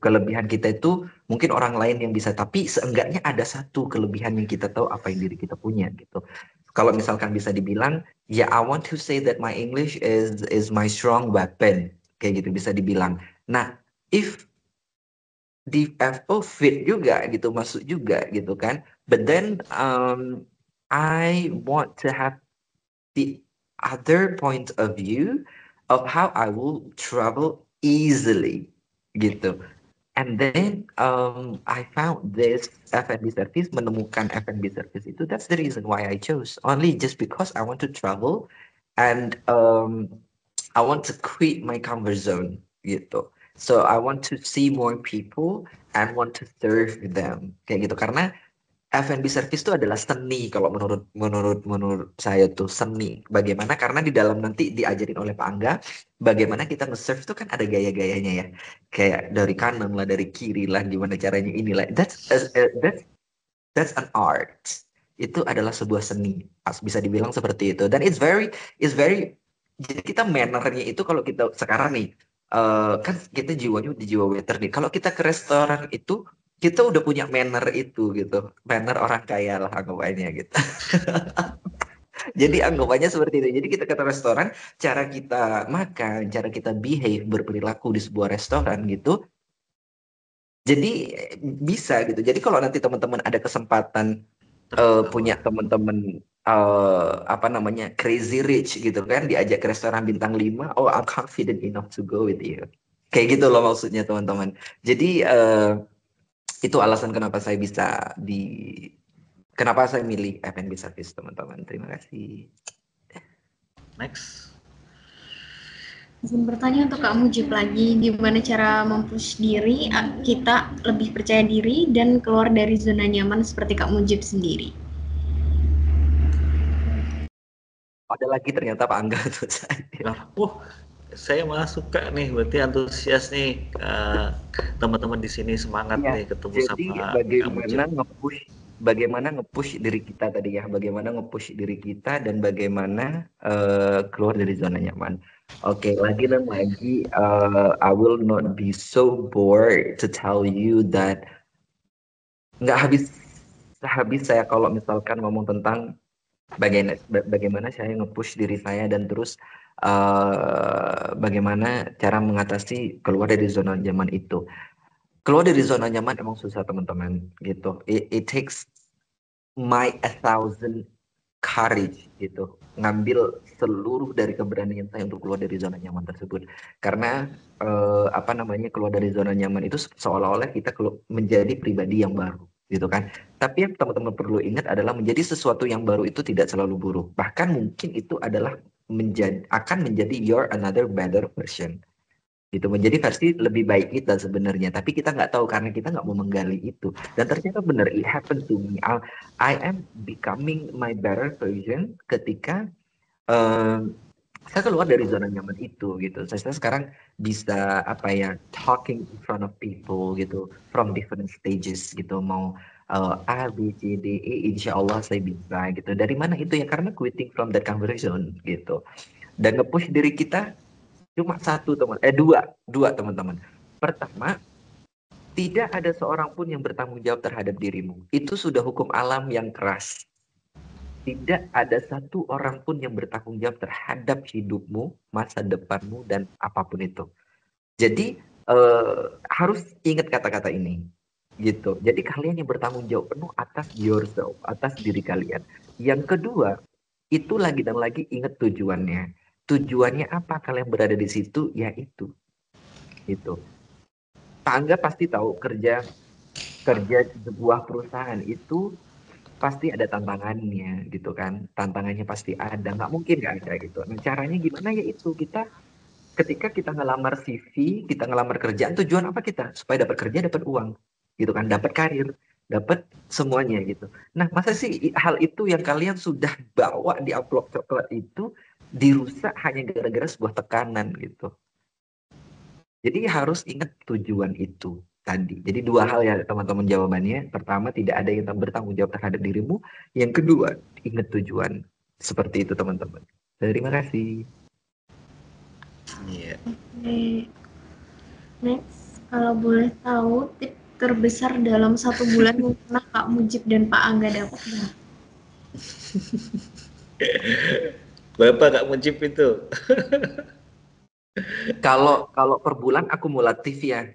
kelebihan kita itu mungkin orang lain yang bisa, tapi seenggaknya ada satu kelebihan yang kita tahu apa yang diri kita punya gitu. Kalau misalkan bisa dibilang, ya I want to say that my English is my strong weapon kayak gitu bisa dibilang. Nah, if di FO fit juga gitu, masuk juga gitu kan. But then I want to have the other point of view of how I will travel easily gitu. And then I found this F&B service, menemukan F&B service itu. That's the reason why I chose. Only just because I want to travel and I want to quit my comfort zone gitu. So I want to see more people and want to serve them kayak gitu. Karena F&B service itu adalah seni kalau menurut saya tuh seni. Bagaimana karena di dalam nanti diajarin oleh Pak Angga bagaimana kita nge-serve tuh kan ada gaya-gayanya ya. Kayak dari kanan lah, dari kiri lah, gimana caranya inilah. That's an art. Itu adalah sebuah seni. Bisa dibilang seperti itu. Dan it's very jadi kita mannernya itu kalau kita sekarang nih kan kita jiwanya udah jiwa waiter nih. Kalau kita ke restoran itu kita udah punya manner itu gitu. Manner orang kaya lah anggapannya gitu. Jadi anggapannya seperti itu. Jadi kita ke restoran, cara kita makan, cara kita behave, berperilaku di sebuah restoran gitu. Jadi bisa gitu. Jadi kalau nanti teman-teman ada kesempatan punya teman-teman crazy rich gitu kan, diajak ke restoran bintang 5, oh I'm confident enough to go with you. Kayak gitu loh maksudnya teman-teman. Jadi itu alasan kenapa saya bisa kenapa saya milih F&B service teman-teman. Terima kasih. Next. Izin bertanya untuk Kak Mujib lagi, gimana cara mempush diri kita lebih percaya diri dan keluar dari zona nyaman seperti Kak Mujib sendiri? Ada lagi ternyata Pak Angga tuh saya. Saya malah suka nih, berarti antusias nih teman-teman di sini semangat ya, nih ketemu jadi sama bagaimana nge-push diri kita tadi ya, bagaimana nge-push diri kita dan bagaimana keluar dari zona nyaman. Oke, lagi dan lagi I will not be so bored to tell you that nggak habis saya kalau misalkan ngomong tentang bagaimana saya nge-push diri saya dan terus bagaimana cara mengatasi keluar dari zona nyaman itu. Keluar dari zona nyaman emang susah teman-teman gitu. It takes my 1,000 courage gitu. Ngambil seluruh dari keberanian saya untuk keluar dari zona nyaman tersebut. Karena keluar dari zona nyaman itu seolah-olah kita menjadi pribadi yang baru gitu kan. Tapi yang teman-teman perlu ingat adalah menjadi sesuatu yang baru itu tidak selalu buruk. Bahkan mungkin itu adalah akan menjadi your another better version. Gitu, menjadi versi lebih baik kita sebenarnya, tapi kita nggak tahu karena kita nggak mau menggali itu. Dan ternyata benar, it happened to me. I am becoming my better version ketika saya keluar dari zona nyaman itu gitu. Saya sekarang bisa talking in front of people gitu, from different stages gitu, mau A, B, C, D, E, insya Allah saya bisa gitu. Dari mana itu ya? Karena quitting from that comfort zone gitu. Dan nge-push diri kita cuma dua teman-teman. Pertama, tidak ada seorang pun yang bertanggung jawab terhadap dirimu. Itu sudah hukum alam yang keras. Tidak ada satu orang pun yang bertanggung jawab terhadap hidupmu, masa depanmu, dan apapun itu. Jadi harus ingat kata-kata ini. Gitu. Jadi kalian yang bertanggung jawab penuh atas yourself, atas diri kalian. Yang kedua, itu lagi dan lagi ingat tujuannya. Tujuannya apa kalian berada di situ? Ya itu. Pak Angga pasti tahu kerja kerja di sebuah perusahaan itu pasti ada tantangannya gitu kan. Tantangannya pasti ada, nggak mungkin nggak ada gitu. Nah caranya gimana ya itu kita ketika kita ngelamar CV, kita ngelamar kerjaan tujuan apa kita? Supaya dapat kerja, dapat uang gitu kan, dapat karir, dapat semuanya gitu. Nah masa sih hal itu yang kalian sudah bawa di amplop coklat itu dirusak hanya gara-gara sebuah tekanan gitu. Jadi harus ingat tujuan itu tadi. Jadi dua hal ya teman-teman jawabannya. Pertama, tidak ada yang bertanggung jawab terhadap dirimu. Yang kedua, ingat tujuan. Seperti itu teman-teman. Terima kasih. Iya. Oke. Next, kalau boleh tahu tip terbesar dalam 1 bulan yang pernah Kak Mujib dan Pak Angga dapat nggak? Bapak Kak Mujib itu. Kalau per bulan akumulatif ya.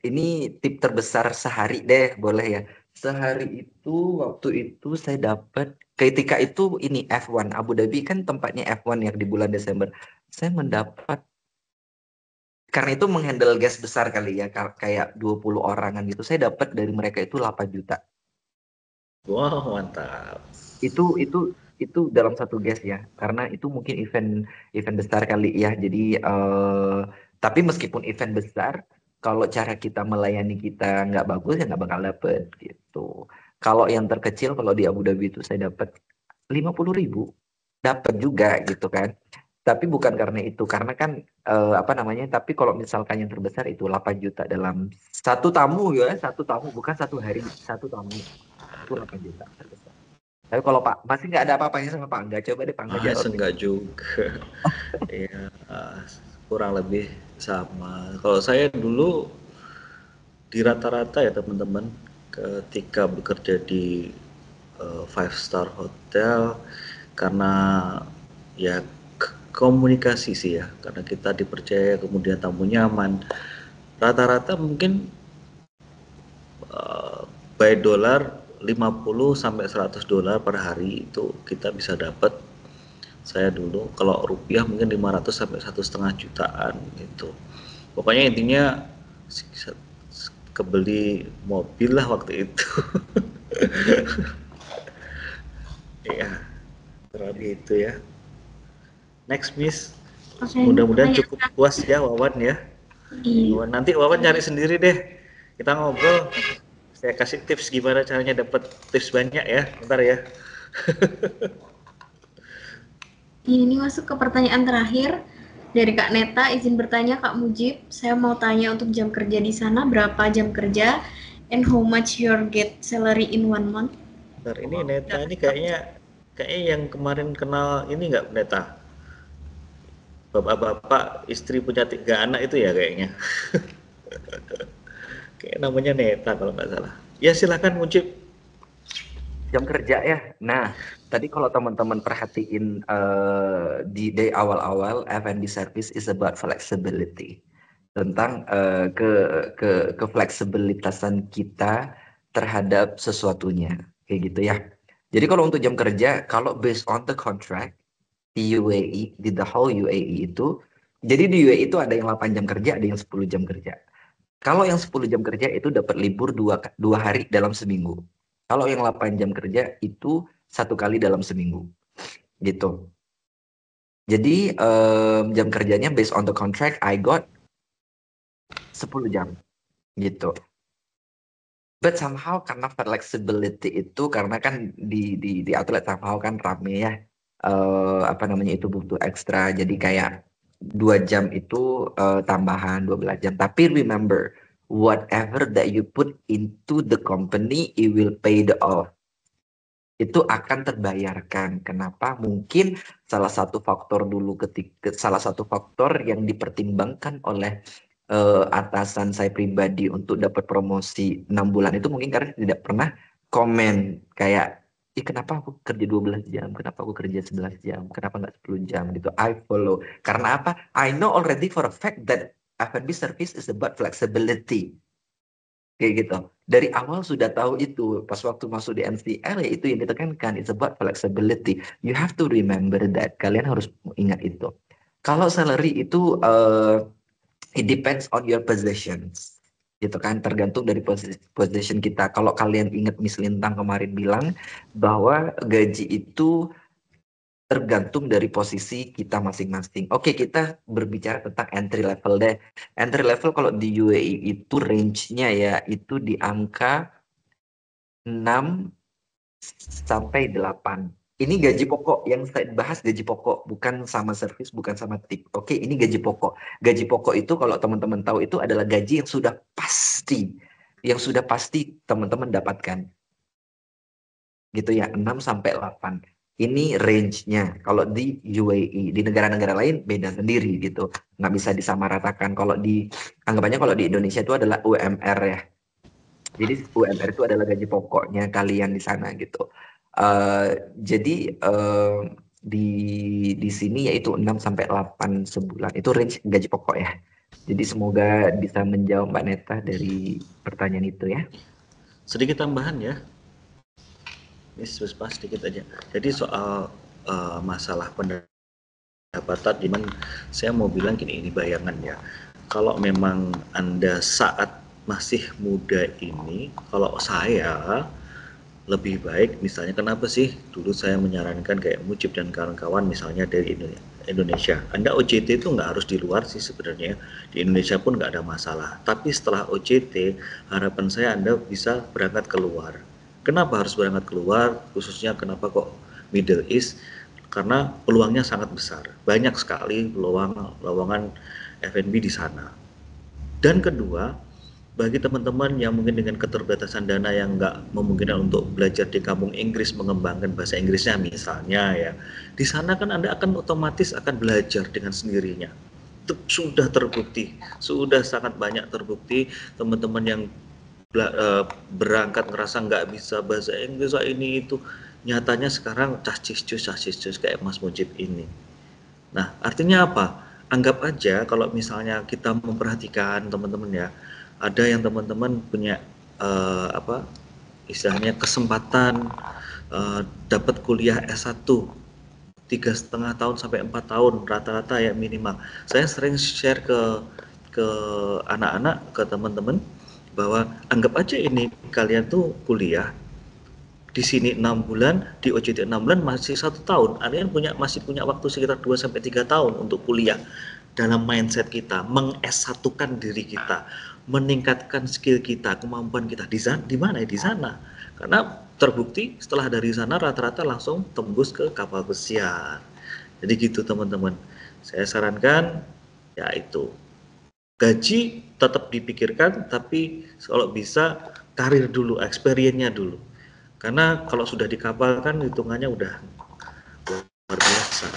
Ini tip terbesar sehari deh, boleh ya. Sehari itu waktu itu saya dapat ketika itu ini F1 Abu Dhabi kan tempatnya F1 yang di bulan Desember. Saya mendapat karena itu menghandle guest besar kali ya kayak 20 orangan gitu. Saya dapat dari mereka itu 8 juta. Wow, mantap. Itu dalam satu guest ya, karena itu mungkin event besar kali ya. Jadi tapi meskipun event besar, kalau cara kita melayani kita nggak bagus ya nggak bakal dapet gitu. Kalau yang terkecil kalau di Abu Dhabi itu saya dapat 50.000, dapat juga gitu kan. Tapi bukan karena itu, karena kan apa namanya? Tapi kalau misalkan yang terbesar itu 8 juta dalam satu tamu ya, satu tamu bukan satu hari, satu tamu itu 8 juta terbesar. Tapi kalau Pak masih nggak ada apa-apanya sama Pak Angga, coba deh Pak Angga jawab. Enggak juga. Iya, kurang lebih sama. Kalau saya dulu di rata-rata ya teman-teman, ketika bekerja di 5-star hotel, karena ya komunikasi sih ya, karena kita dipercaya kemudian tamu nyaman. Rata-rata mungkin by dolar 50 sampai 100 dolar per hari itu kita bisa dapat. Saya dulu kalau rupiah mungkin 500 sampai 1,5 jutaan gitu. Pokoknya intinya kebeli mobil lah waktu itu. Iya, kurang itu ya. Next Miss. Oke, Mudah-mudahan cukup puas ya Wawan ya. Iya. Nanti Wawan cari sendiri deh. Kita ngobrol. Saya kasih tips gimana caranya dapat tips banyak ya. Bentar ya. Ini masuk ke pertanyaan terakhir dari Kak Neta. Izin bertanya Kak Mujib, saya mau tanya untuk jam kerja di sana berapa jam kerja and how much your get salary in 1 month? Bentar, ini Neta ini kayaknya yang kemarin kenal ini nggak Neta? Bapak-bapak istri punya 3 anak itu ya kayaknya. Kayak namanya Neta kalau nggak salah. Ya silakan Mujib. Jam kerja ya. Nah, tadi kalau teman-teman perhatiin di awal-awal, F&B service is about flexibility. Tentang ke fleksibilitasan kita terhadap sesuatunya, kayak gitu ya. Jadi kalau untuk jam kerja, kalau based on the contract di UAE, di the whole UAE itu, jadi di UAE itu ada yang 8 jam kerja, ada yang 10 jam kerja. Kalau yang 10 jam kerja itu dapat libur 2 hari dalam seminggu. Kalau yang 8 jam kerja itu 1 kali dalam seminggu. Gitu. Jadi jam kerjanya based on the contract I got 10 jam. Gitu. But somehow karena flexibility itu karena kan di outlet somehow kan rame ya. Apa namanya itu butuh ekstra. Jadi kayak 2 jam itu tambahan 12 jam. Tapi remember, whatever that you put into the company, it will pay the off. Itu akan terbayarkan. Kenapa? Mungkin salah satu faktor yang dipertimbangkan oleh atasan saya pribadi untuk dapat promosi 6 bulan itu mungkin karena tidak pernah komen kayak kenapa aku kerja 12 jam, kenapa aku kerja 11 jam, kenapa nggak 10 jam gitu. I follow. Karena apa? I know already for a fact that F&B service is about flexibility. Kayak gitu. Dari awal sudah tahu itu. Pas waktu masuk di NCL ya itu yang ditekankan. It's about flexibility. You have to remember that. Kalian harus ingat itu. Kalau salary itu it depends on your positions. gitu kan, tergantung dari position kita. Kalau kalian ingat Miss Lintang kemarin bilang bahwa gaji itu tergantung dari posisi kita masing-masing. Oke, kita berbicara tentang entry level deh. Entry level kalau di UAE itu range-nya ya itu di angka 6 sampai 8. Ini gaji pokok yang saya bahas, gaji pokok, bukan sama servis, bukan sama tip. Oke, ini gaji pokok. Gaji pokok itu kalau teman-teman tahu itu adalah gaji yang sudah pasti, teman-teman dapatkan. Gitu ya, 6 sampai 8. Ini range-nya. Kalau di UAE, di negara-negara lain beda sendiri gitu. Nggak bisa disamaratakan. Anggapannya kalau di Indonesia itu adalah UMR ya. Jadi UMR itu adalah gaji pokoknya kalian di sana gitu. Jadi di sini yaitu 6 sampai 8 sebulan. Itu range gaji pokok ya. Jadi semoga bisa menjawab Mbak Neta dari pertanyaan itu ya. Sedikit tambahan ya. Ini sedikit aja. Jadi soal masalah pendapatan, gimana? Saya mau bilang gini, ini bayangan ya. Kalau memang Anda saat masih muda ini, kalau saya lebih baik, misalnya kenapa sih dulu saya menyarankan kayak Mujib dan kawan-kawan misalnya dari Indonesia. Anda OJT itu nggak harus di luar sih sebenarnya, di Indonesia pun nggak ada masalah. Tapi setelah OJT, harapan saya Anda bisa berangkat keluar. Kenapa harus berangkat keluar? Khususnya kenapa kok Middle East? Karena peluangnya sangat besar. Banyak sekali lowongan F&B di sana. Dan kedua, bagi teman-teman yang mungkin dengan keterbatasan dana yang nggak memungkinkan untuk belajar di kampung Inggris, mengembangkan bahasa Inggrisnya misalnya ya, di sana kan Anda akan otomatis akan belajar dengan sendirinya. Itu sudah terbukti, sudah sangat banyak terbukti teman-teman yang berangkat ngerasa nggak bisa bahasa Inggris ini itu, nyatanya sekarang cacis cus kayak Mas Mujib ini. Nah, artinya apa? Anggap aja kalau misalnya kita memperhatikan teman-teman ya, ada yang teman-teman punya istilahnya kesempatan dapat kuliah S1 3,5 tahun sampai 4 tahun rata-rata ya minimal. Saya sering share ke anak-anak, ke teman-teman bahwa anggap aja ini kalian tuh kuliah di sini 6 bulan, di OJT 6 bulan masih 1 tahun. Kalian masih punya waktu sekitar 2 sampai 3 tahun untuk kuliah. Dalam mindset kita, meng-S1-kan diri kita, meningkatkan skill kita, kemampuan kita di mana ya? Di sana. Karena terbukti setelah dari sana rata-rata langsung tembus ke kapal pesiar. Jadi gitu teman-teman. Saya sarankan ya itu. Gaji tetap dipikirkan, tapi kalau bisa karir dulu, experience-nya dulu. Karena kalau sudah di kapal kan hitungannya udah luar biasa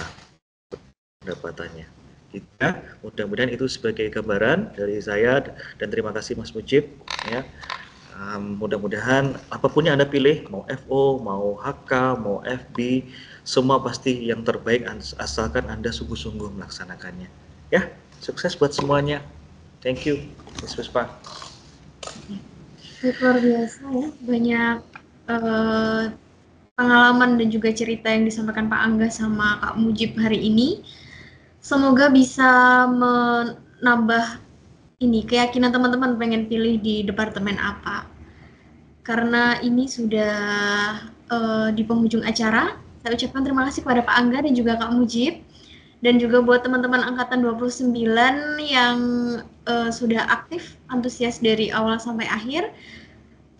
pendapatannya. Ya, mudah-mudahan itu sebagai gambaran dari saya dan terima kasih Mas Mujib ya. Mudah-mudahan apapun yang Anda pilih, mau FO, mau HK, mau FB, semua pasti yang terbaik asalkan Anda sungguh-sungguh melaksanakannya. Ya, sukses buat semuanya. Thank you, Miss Puspa. Luar biasa ya, banyak pengalaman dan juga cerita yang disampaikan Pak Angga sama Kak Mujib hari ini. Semoga bisa menambah keyakinan teman-teman pengen pilih di departemen apa. Karena ini sudah di penghujung acara, saya ucapkan terima kasih kepada Pak Angga dan juga Kak Mujib. Dan juga buat teman-teman angkatan 29 yang sudah aktif, antusias dari awal sampai akhir.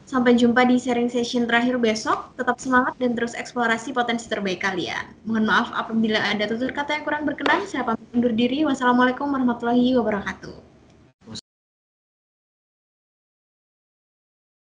Sampai jumpa di sharing session terakhir besok. Tetap semangat dan terus eksplorasi potensi terbaik kalian. Mohon maaf apabila ada tutur kata yang kurang berkenan. Saya pamit undur diri. Wassalamualaikum warahmatullahi wabarakatuh.